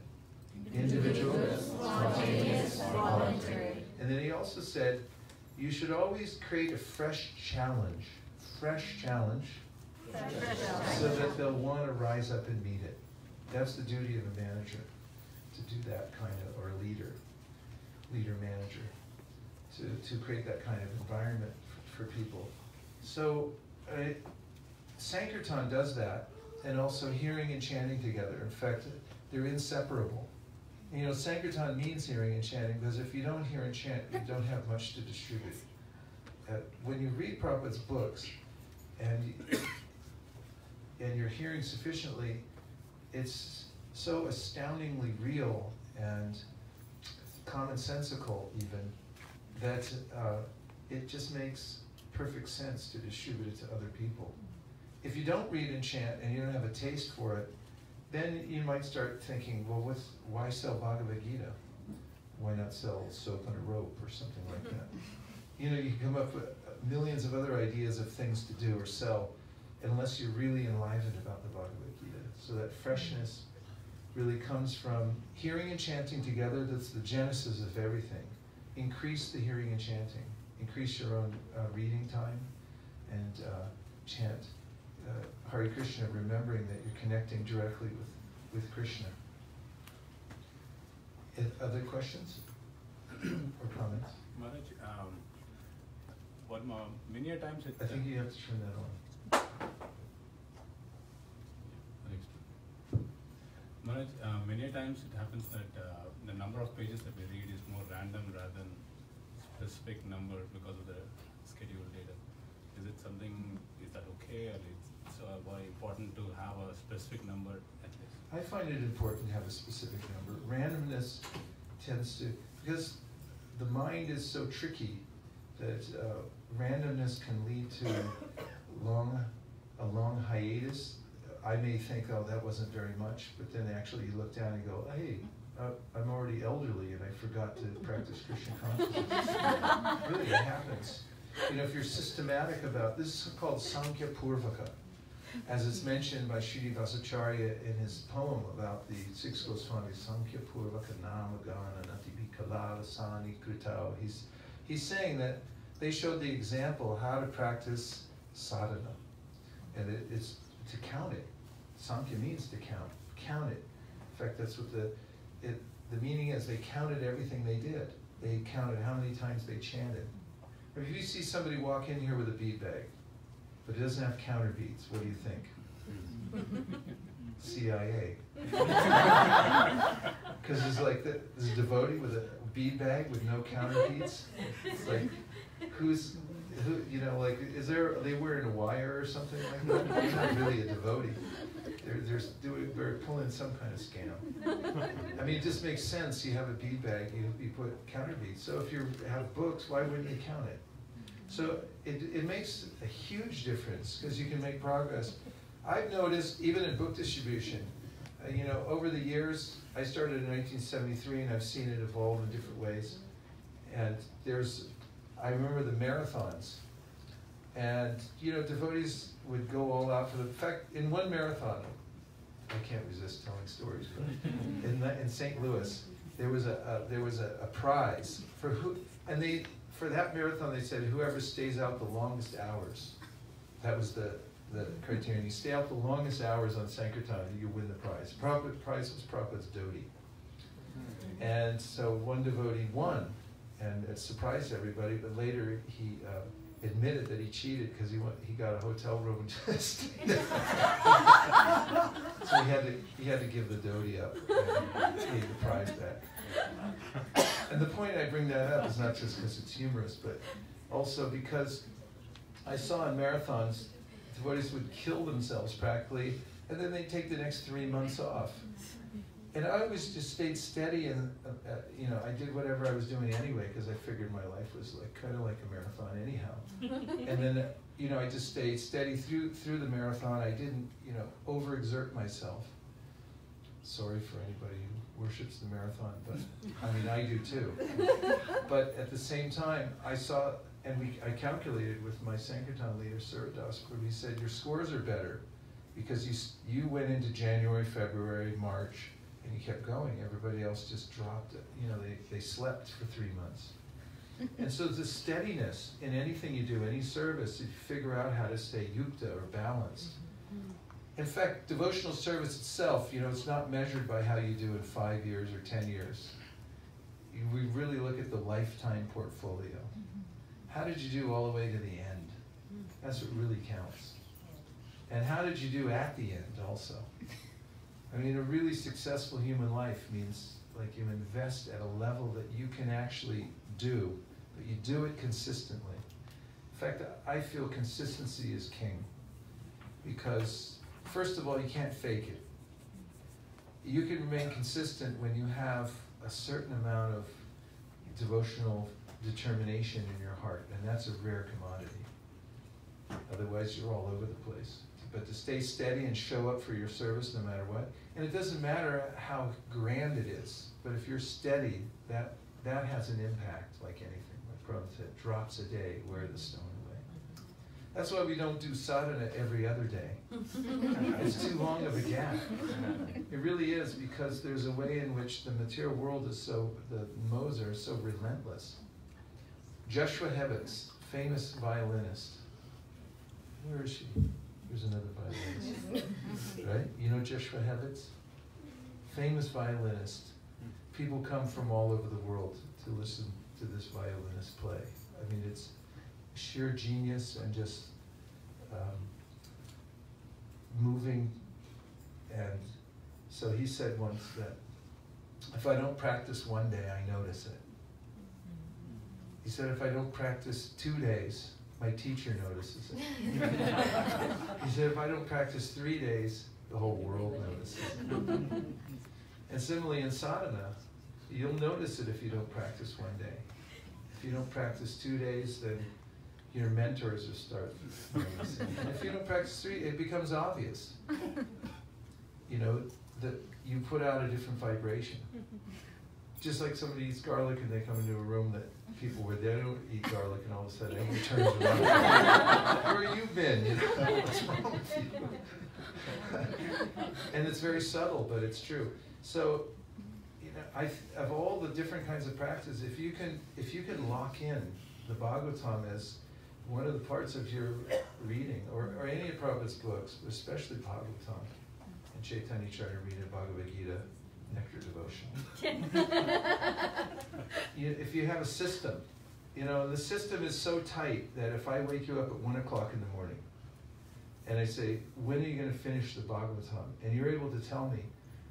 Individual, spontaneous, voluntary. And then he also said, you should always create a fresh challenge, so that they'll want to rise up and meet it. That's the duty of a manager, to do that kind of, or a leader-manager, to create that kind of environment for people. So Sankirtan does that, and also hearing and chanting together. In fact, they're inseparable. You know, Sankirtan means hearing and chanting, because if you don't hear and chant, you don't have much to distribute. When you read Prabhupada's books, and you're hearing sufficiently, it's so astoundingly real and commonsensical even, that it just makes perfect sense to distribute it to other people. If you don't read and chant and you don't have a taste for it, then you might start thinking, well, why sell Bhagavad Gita? Why not sell soap and a rope or something like that? You know, you can come up with millions of other ideas of things to do or sell, unless you're really enlivened about the Bhagavad Gita. So that freshness really comes from hearing and chanting together. That's the genesis of everything. Increase the hearing and chanting. Increase your own reading time, and chant Hare Krishna, remembering that you're connecting directly with Krishna. Other questions or comments? Maharaj, one more, many a times I think you have to turn that on. Maharaj, many a times it happens that the number of pages that we read is more random rather than specific number because of the scheduled data. Is it something, is that okay, or it's why important to have a specific number at least? I find it important to have a specific number. Randomness tends to, because the mind is so tricky that randomness can lead to a long hiatus. I may think, oh, that wasn't very much, but then actually you look down and go, hey, I'm already elderly and I forgot to practice Krishna consciousness. Really, it happens. You know, if you're systematic about, this is called Sankhya Purvaka, as it's mentioned by Srinivasa Acharya in his poem about the six Goswamis, Sankhya Purvaka Nama Gana Natibi Kala Sani Kritao. He's saying that they showed the example of how to practice sadhana. And it's to count it. Sankhya means to count. Count it. In fact, that's what the meaning is. They counted everything they did. They counted how many times they chanted. If you see somebody walk in here with a bead bag, but it doesn't have counter beads, what do you think? CIA. Because there's like there's a devotee with a bead bag with no counter beads. It's like, who, you know, like, are they wearing a wire or something like that? They're not really a devotee. They're pulling some kind of scam. I mean, it just makes sense. You have a bead bag, you put counter beads. So if you have books, why wouldn't you count it? So it makes a huge difference because you can make progress. I've noticed, even in book distribution, you know, over the years, I started in 1973 and I've seen it evolve in different ways. And I remember the marathons. And, you know, devotees would go all out for the, in fact, in one marathon, I can't resist telling stories, but in St. Louis, there was a prize for for that marathon, they said whoever stays out the longest hours, that was the criterion. You stay out the longest hours on Sankirtan, you win the prize. The prize was Prabhupada's dhoti. And so one devotee won, and it surprised everybody, but later he admitted that he cheated because he got a hotel room just so he had to give the dhoti up and take the prize back. And the point I bring that up is not just because it's humorous, but also because I saw in marathons, devotees would kill themselves practically, and then they'd take the next 3 months off. And I always just stayed steady, and you know, I did whatever I was doing anyway because I figured my life was like kind of like a marathon anyhow. And then you know, I just stayed steady through the marathon. I didn't, you know, overexert myself. Sorry for anybody who worships the marathon, but I mean, I do too. But at the same time, I saw, and I calculated with my Sankirtan leader, Suradas, where he said, your scores are better because you went into January, February, March, and you kept going. Everybody else just dropped it. You know, they slept for 3 months. And so the steadiness in anything you do, any service, if you figure out how to stay yukta or balanced. In fact, devotional service itself, you know, it's not measured by how you do in 5 years or 10 years. We really look at the lifetime portfolio. How did you do all the way to the end? That's what really counts. And how did you do at the end also? I mean, a really successful human life means like you invest at a level that you can actually do, but you do it consistently. In fact, I feel consistency is king because first of all, you can't fake it. You can remain consistent when you have a certain amount of devotional determination in your heart, and that's a rare commodity. Otherwise, you're all over the place. But to stay steady and show up for your service no matter what, and it doesn't matter how grand it is, but if you're steady, that has an impact like anything. Like Prabhupada said, drops a day wear the stone away. That's why we don't do sadhana every other day. It's too long of a gap. It really is, because there's a way in which the material world is so, the modes are so relentless. Joshua Hebbets, famous violinist. Where is she? Here's another violinist. Right? You know Joshua Hebbets? Famous violinist. People come from all over the world to listen to this violinist play. I mean, it's sheer genius and just moving. And so he said once that if I don't practice one day, I notice it. He said if I don't practice 2 days, my teacher notices it. He said if I don't practice 3 days, the whole world notices it. And similarly in sadhana, you'll notice it if you don't practice 1 day. If you don't practice 2 days, then your mentors will start noticing. And if you don't practice 3, it becomes obvious. You know, that you put out a different vibration. Just like somebody eats garlic and they come into a room that people where they don't eat garlic, and all of a sudden everyone turns around. Where you been? You know, what's wrong with you? And it's very subtle, but it's true. So, you know, of all the different kinds of practices, if you can lock in the Bhagavatam as one of the parts of your reading, or any of Prabhupada's books, especially Bhagavatam, and Chaitanya Charitamrita, Bhagavad Gita, Nectar Devotion. If you have a system, you know, the system is so tight that if I wake you up at 1 o'clock in the morning, and I say, when are you going to finish the Bhagavatam? And you're able to tell me,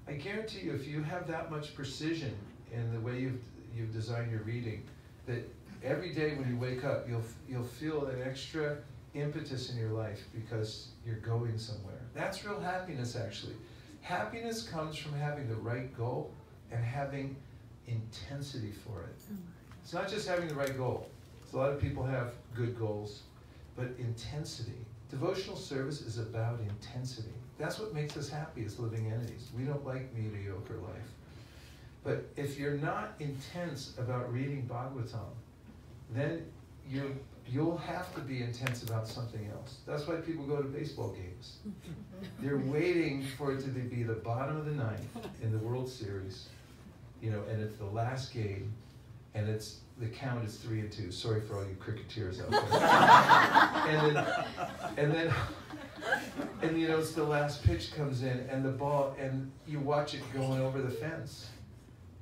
I guarantee you, if you have that much precision in the way you've designed your reading, that every day when you wake up, you'll feel an extra impetus in your life because you're going somewhere. That's real happiness, actually. Happiness comes from having the right goal and having intensity for it. It's not just having the right goal. So a lot of people have good goals, but intensity. Devotional service is about intensity. That's what makes us happy as living entities. We don't like mediocre life. But if you're not intense about reading Bhagavatam, then you'll have to be intense about something else. That's why people go to baseball games. They're waiting for it to be the bottom of the ninth in the World Series, you know, and it's the last game, and the count is 3-2. Sorry for all you cricketers out there. and you know, it's the last pitch comes in, and the ball, and you watch it going over the fence,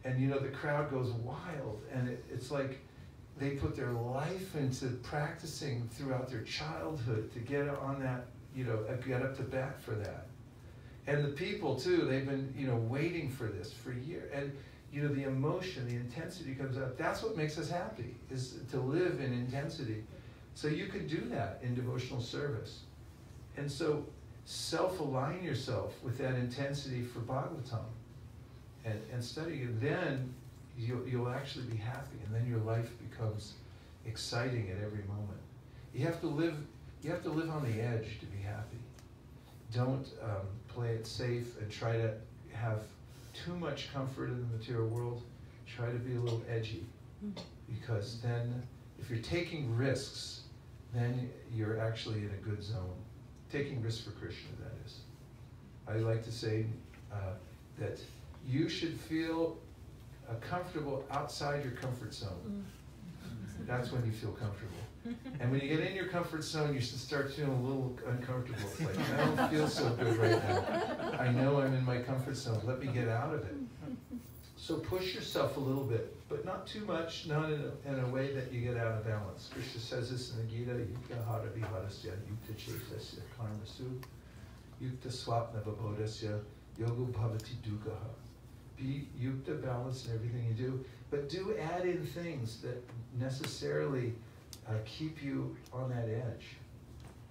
and you know the crowd goes wild, and it's like they put their life into practicing throughout their childhood to get on that, you know, get up to bat for that. And the people too, they've been, you know, waiting for this for years. And you know, the emotion, the intensity comes out. That's what makes us happy, is to live in intensity. So you can do that in devotional service. And so self-align yourself with that intensity for Bhagavatam and study it. Then you'll actually be happy, and then your life becomes exciting at every moment. You have to live on the edge to be happy. Don't play it safe and try to have too much comfort in the material world. Try to be a little edgy, because then if you're taking risks, then you're actually in a good zone. Taking risks for Krishna, that is. I like to say that you should feel comfortable outside your comfort zone. That's when you feel comfortable. And when you get in your comfort zone, you should start feeling a little uncomfortable. It's like, I don't feel so good right now. I know I'm in my comfort zone. Let me get out of it. So push yourself a little bit, but not too much, not in a way that you get out of balance. Krishna says this in the Gita, Yukta hara viharasya, Yukta chesasya karmasu, Yukta swapna vabodasya, yoga bhavati dukkha. Be yukta, balanced in everything you do, but do add in things that necessarily keep you on that edge.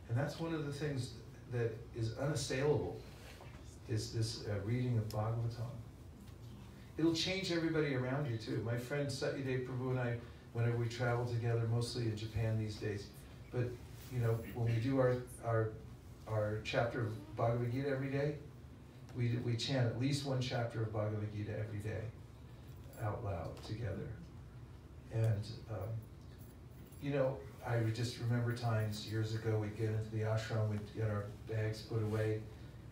And that's one of the things that is unassailable, is this reading of Bhagavatam. It'll change everybody around you too. My friend Satyadev Prabhu and I, whenever we travel together, mostly in Japan these days, but you know, when we do our chapter of Bhagavad Gita every day, we chant at least one chapter of Bhagavad Gita every day, out loud together. And you know, I would just remember times years ago, we'd get into the ashram, we'd get our bags put away,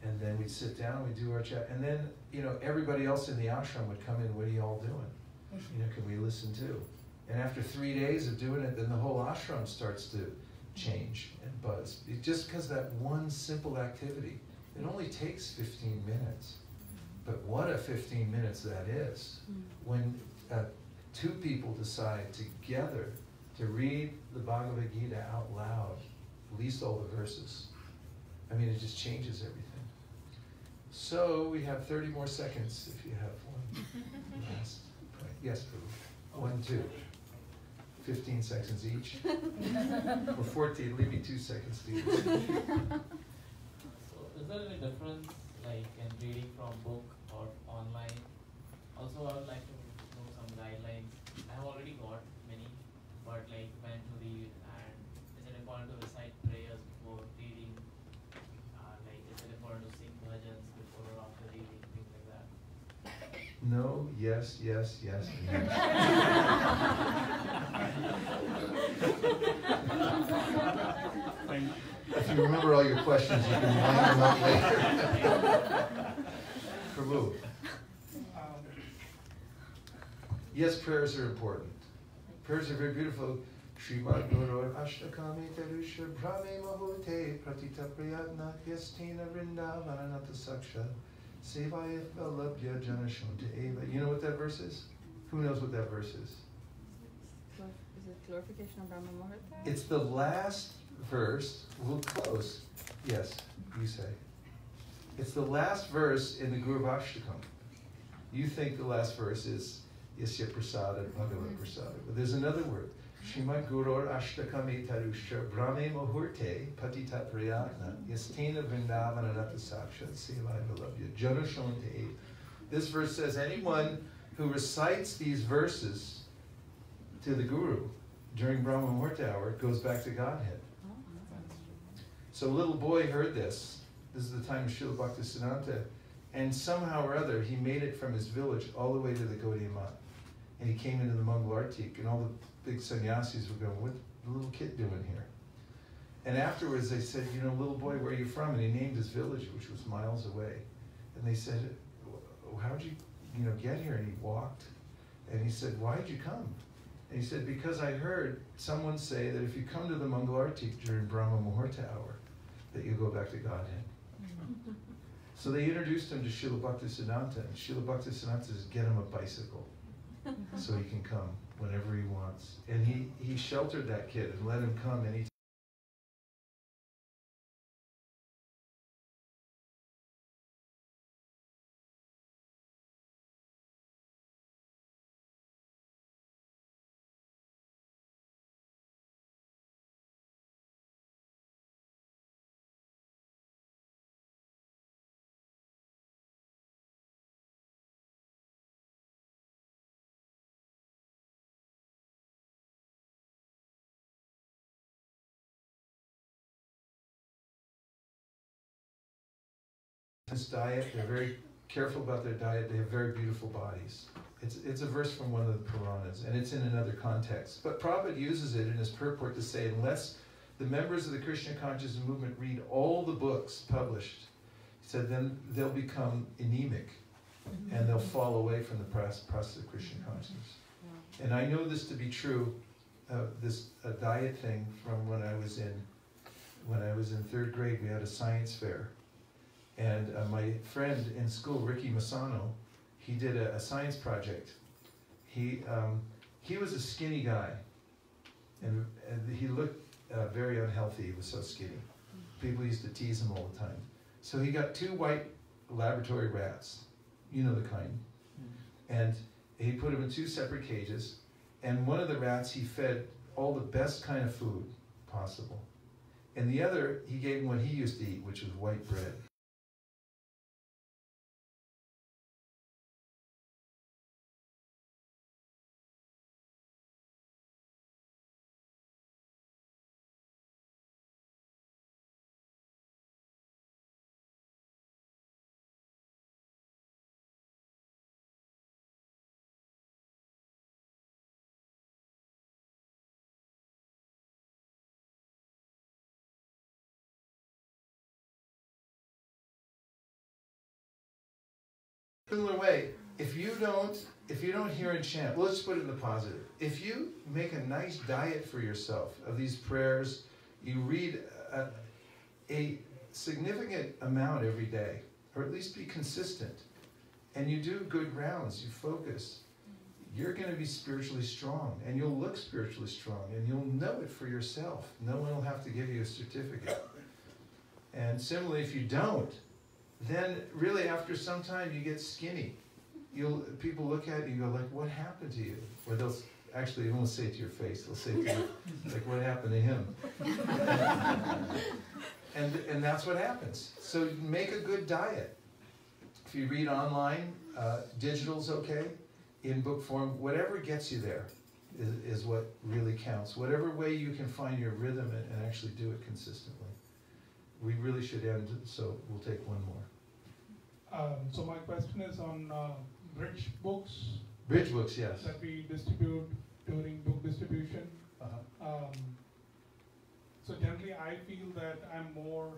and then we'd sit down, we'd do our chat, and then, you know, everybody else in the ashram would come in, what are you all doing? You know, can we listen too? And after 3 days of doing it, then the whole ashram starts to change and buzz. Just because that one simple activity, it only takes 15 minutes. But what a 15 minutes that is. When two people decide together to read the Bhagavad Gita out loud, at least all the verses. I mean, it just changes everything. So we have 30 more seconds if you have one last point. Yes, Prabhu. 1, 2. 15 seconds each. Or 14, leave me 2 seconds to each. So is there any difference like in reading from book or online? Also, I would like to know some guidelines. I have already got many, but like when to read, and is it important to recite prayers before reading? Like is it important to sing bhajans before or after reading, things like No, yes, yes, yes, and yes. If you remember all your questions, you can line them up later. Prabhu. Yes, prayers are important. Prayers are very beautiful. Srimad Guru Ashtakami Terusha Brahme Mahote Pratita Priyatna Yastina Vrindavananata Saksha Sevaya Vallabhya Janashunta Eva. You know what that verse is? Who knows what that verse is? Is it glorification of Brahma Muhurta? It's the last verse. We'll close. Yes, you say. It's the last verse in the Guru Ashtakam. You think the last verse is Yasya Prasada Bhagavad Prasada. But there's another word. Shrimad Gurur Ashtakami Tarusha Brahme Muhurte Patita Priyatna Yastina Vrindavananata Sakshat Sevai Vallabhya Janashonte. This verse says anyone who recites these verses to the Guru during Brahma Muhurta hour goes back to Godhead. So a little boy heard this. This is the time of Srila Bhaktisiddhanta. And somehow or other, he made it from his village all the way to the Gaudiya Math. And he came into the Mangalartik, and all the big sannyasis were going, what's the little kid doing here? And afterwards they said, you know, little boy, where are you from? And he named his village, which was miles away. And they said, how'd you get here? And he walked. And he said, why'd you come? And he said, because I heard someone say that if you come to the Mangalartik during Brahma Muhurta hour, that you go back to Godhead. So they introduced him to Srila Bhaktisiddhanta, and Srila Bhaktisiddhanta says, get him a bicycle so he can come whenever he wants. And he sheltered that kid and let him come anytime. This diet, they're very careful about their diet. They have very beautiful bodies. It's a verse from one of the Puranas, and it's in another context. But Prabhupada uses it in his purport to say, unless the members of the Krishna consciousness movement read all the books published, he said, then they'll become anemic, and they'll fall away from the process of Krishna consciousness. And I know this to be true, this diet thing from when I was in 3rd grade. We had a science fair. And my friend in school, Ricky Masano, he did a science project. He was a skinny guy, and he looked very unhealthy. He was so skinny. People used to tease him all the time. So he got 2 white laboratory rats, you know the kind, and he put them in 2 separate cages. And one of the rats he fed all the best kind of food possible, and the other he gave him what he used to eat, which was white bread. Similar way, if you don't hear and chant, well, let's put it in the positive. If you make a nice diet for yourself of these prayers, you read a significant amount every day, or at least be consistent, and you do good rounds, you focus, you're going to be spiritually strong, and you'll look spiritually strong, and you'll know it for yourself. No one will have to give you a certificate. And similarly, if you don't, then really after some time you get skinny. People look at you and go like, what happened to you? Or they won't say it to your face, they'll say it to you, like, what happened to him? And that's what happens. So make a good diet. If you read online, digital's okay, in book form, whatever gets you there is what really counts. Whatever way you can find your rhythm and actually do it consistently. We really should end, so we'll take one more. So my question is on bridge books Bridge books, yes. that we distribute during book distribution. Uh-huh. So generally, I feel that I'm more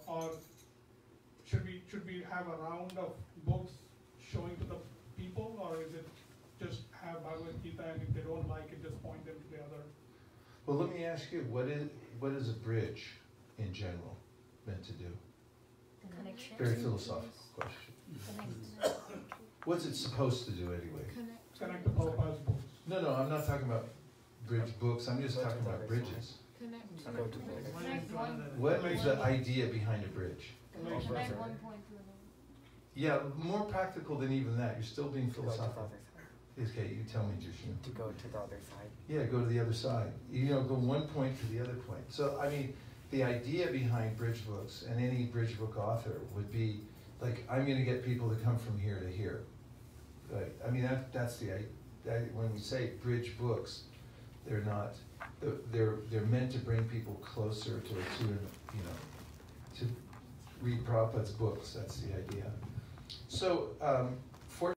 or should we have a round of books showing to the people, or is it just have Bhagavad Gita, and if they don't like it, just point them to the other? Well, let me ask you, what is a bridge in general meant to do? Connection. Very philosophical question. What's it supposed to do anyway? Connect the Prabhupada's books. No, I'm not talking about bridge books. I'm just talking about bridges. Go to the What is the idea behind a bridge? Connect one point to another. Yeah, more practical than even that. You're still being to the philosophical. other side. Okay, you tell me, Jushin. To go to the other side. Yeah, go to the other side. Go one point to the other point. So, I mean, the idea behind bridge books, and any bridge book author would be, like, I'm going to get people to come from here to here. Right? I mean, that's the idea. When we say bridge books, they're not, they're meant to bring people closer to read Prabhupada's books. That's the idea. So, for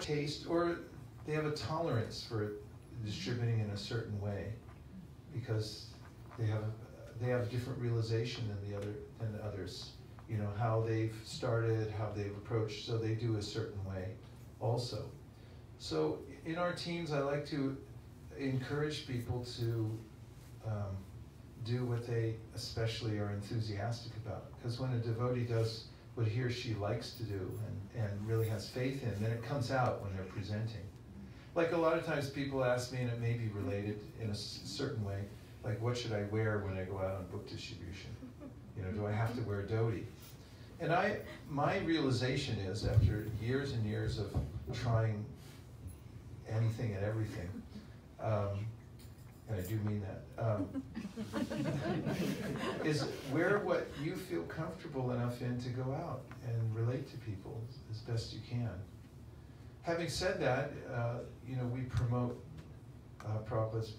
taste, or they have a tolerance for distributing in a certain way, because they have a different realization than others. How they've started, how they've approached, so they do a certain way also. So in our teams, I like to encourage people to do what they especially are enthusiastic about, because when a devotee does what he or she likes to do and really has faith in, then it comes out when they're presenting. Like a lot of times people ask me, and it may be related in a certain way, like, what should I wear when I go out on book distribution? Do I have to wear a dhoti? And my realization is, after years and years of trying anything and everything, and I do mean that, is wear what you feel comfortable enough in to go out and relate to people as best you can. Having said that, we promote Prabhupada's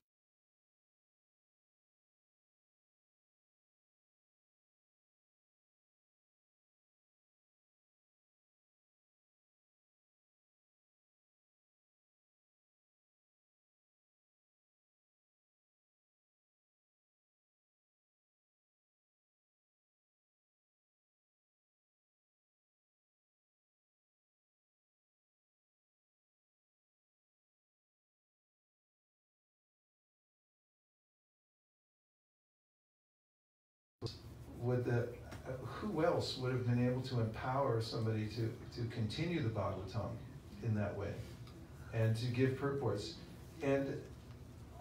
who else would have been able to empower somebody to continue the Bhagavatam in that way and to give purports? And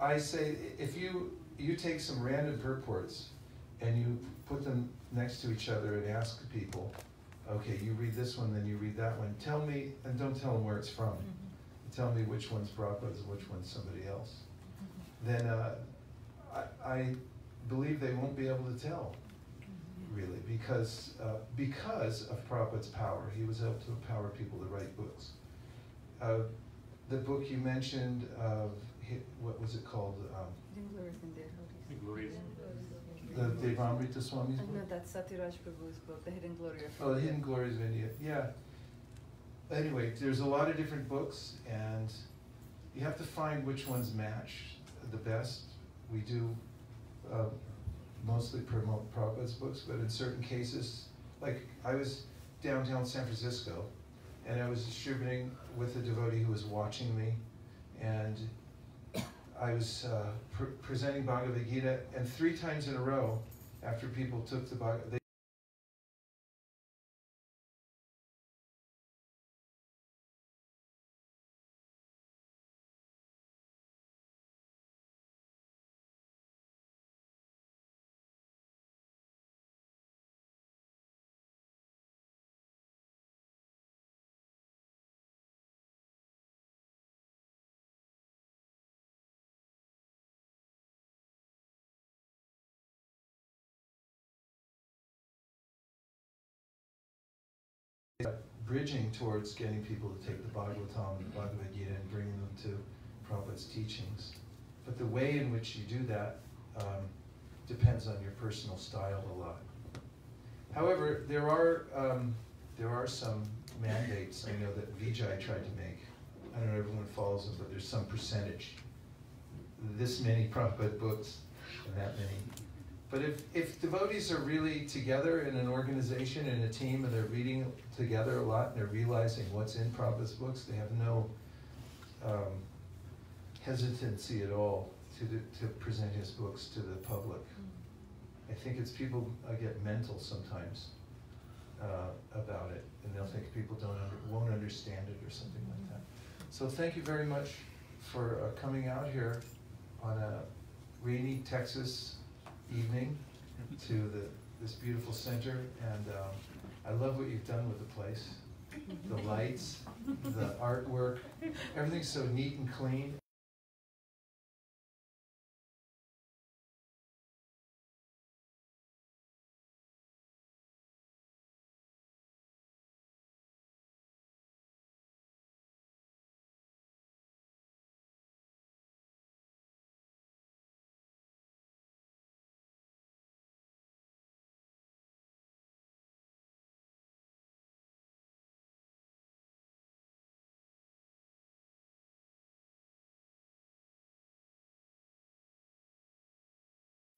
I say, if you take some random purports and you put them next to each other and ask people, okay, you read this one, then you read that one, tell me, and don't tell them where it's from. Tell me which one's Prabhupada's and which one's somebody else. Then I believe they won't be able to tell, really, because of Prabhupada's power. He was able to empower people to write books. The book you mentioned, what was it called? The Devamrita Swami's book? No, that's Satyaraj Prabhu's book, The Hidden Glory of India. Oh, The Hidden Glories of India, yeah. Anyway, there's a lot of different books, and you have to find which ones match the best. We do mostly promote Prabhupada's books, but in certain cases, like I was downtown San Francisco, and I was distributing with a devotee who was watching me, and I was presenting Bhagavad Gita, and 3 times in a row, after people took the Bhagavad Gita, bridging towards getting people to take the Bhagavatam and the Bhagavad Gita and bringing them to Prabhupada's teachings. But the way in which you do that depends on your personal style a lot. However, there are some mandates I know that Vijay tried to make. I don't know if everyone follows them, but there's some percentage. This many Prabhupada books and that many. But if devotees are really together in an organization, in a team, and they're reading together a lot, and they're realizing what's in Prabhupada's books, they have no hesitancy at all to present his books to the public. I think it's people get mental sometimes about it, and they'll think people won't understand it or something like that. So thank you very much for coming out here on a rainy Texas evening to this beautiful center, and I love what you've done with the place. The lights, the artwork, everything's so neat and clean.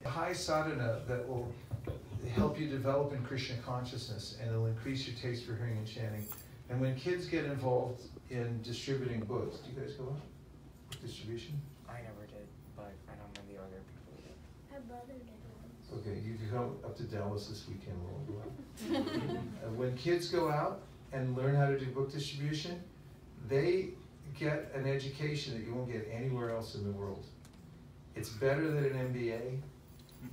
High sadhana that will help you develop in Krishna consciousness, and it'll increase your taste for hearing and chanting. And when kids get involved in distributing books, do you guys go out? Book distribution? I never did, but I know many other people did. My brother did once. Okay, you can go up to Dallas this weekend, we'll go out. When kids go out and learn how to do book distribution, they get an education that you won't get anywhere else in the world. It's better than an MBA.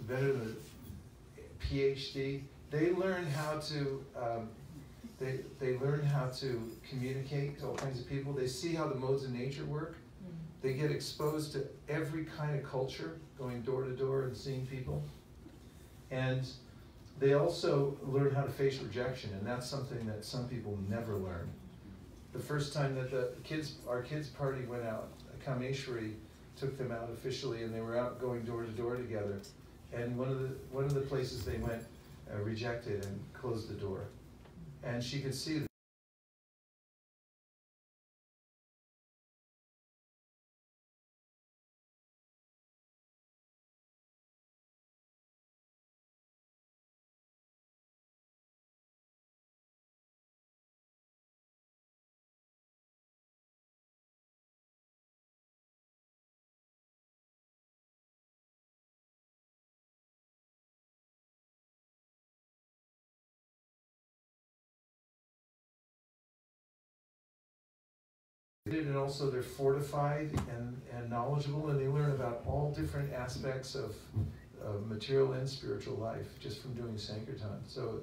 Better than a PhD. They learn how to they learn how to communicate to all kinds of people. They see how the modes of nature work. They get exposed to every kind of culture, going door to door and seeing people. And they also learn how to face rejection, and that's something that some people never learn. The first time that our kids party went out, Kameshwari took them out officially, and they were out going door to door together. And one of the places they went rejected and closed the door, and she could see that. And also they're fortified and knowledgeable, and they learn about all different aspects of material and spiritual life just from doing Sankirtan. So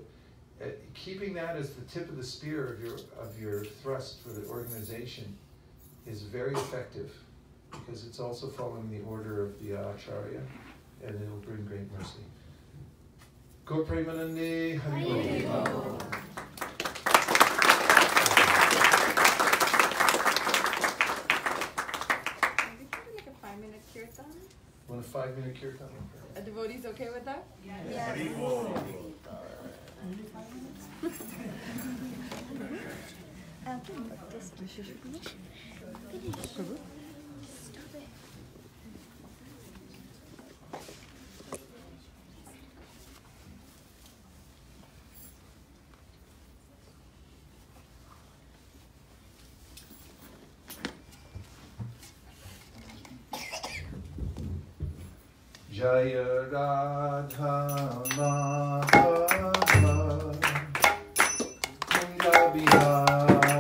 keeping that as the tip of the spear of your thrust for the organization is very effective, because it's also following the order of the Acharya, and it will bring great mercy. Gaur Premanande Hari Bol. Want a 5-minute kirtan? A devotee's okay with that? Yes. Jaya Radha Madhava Kunja Bihari.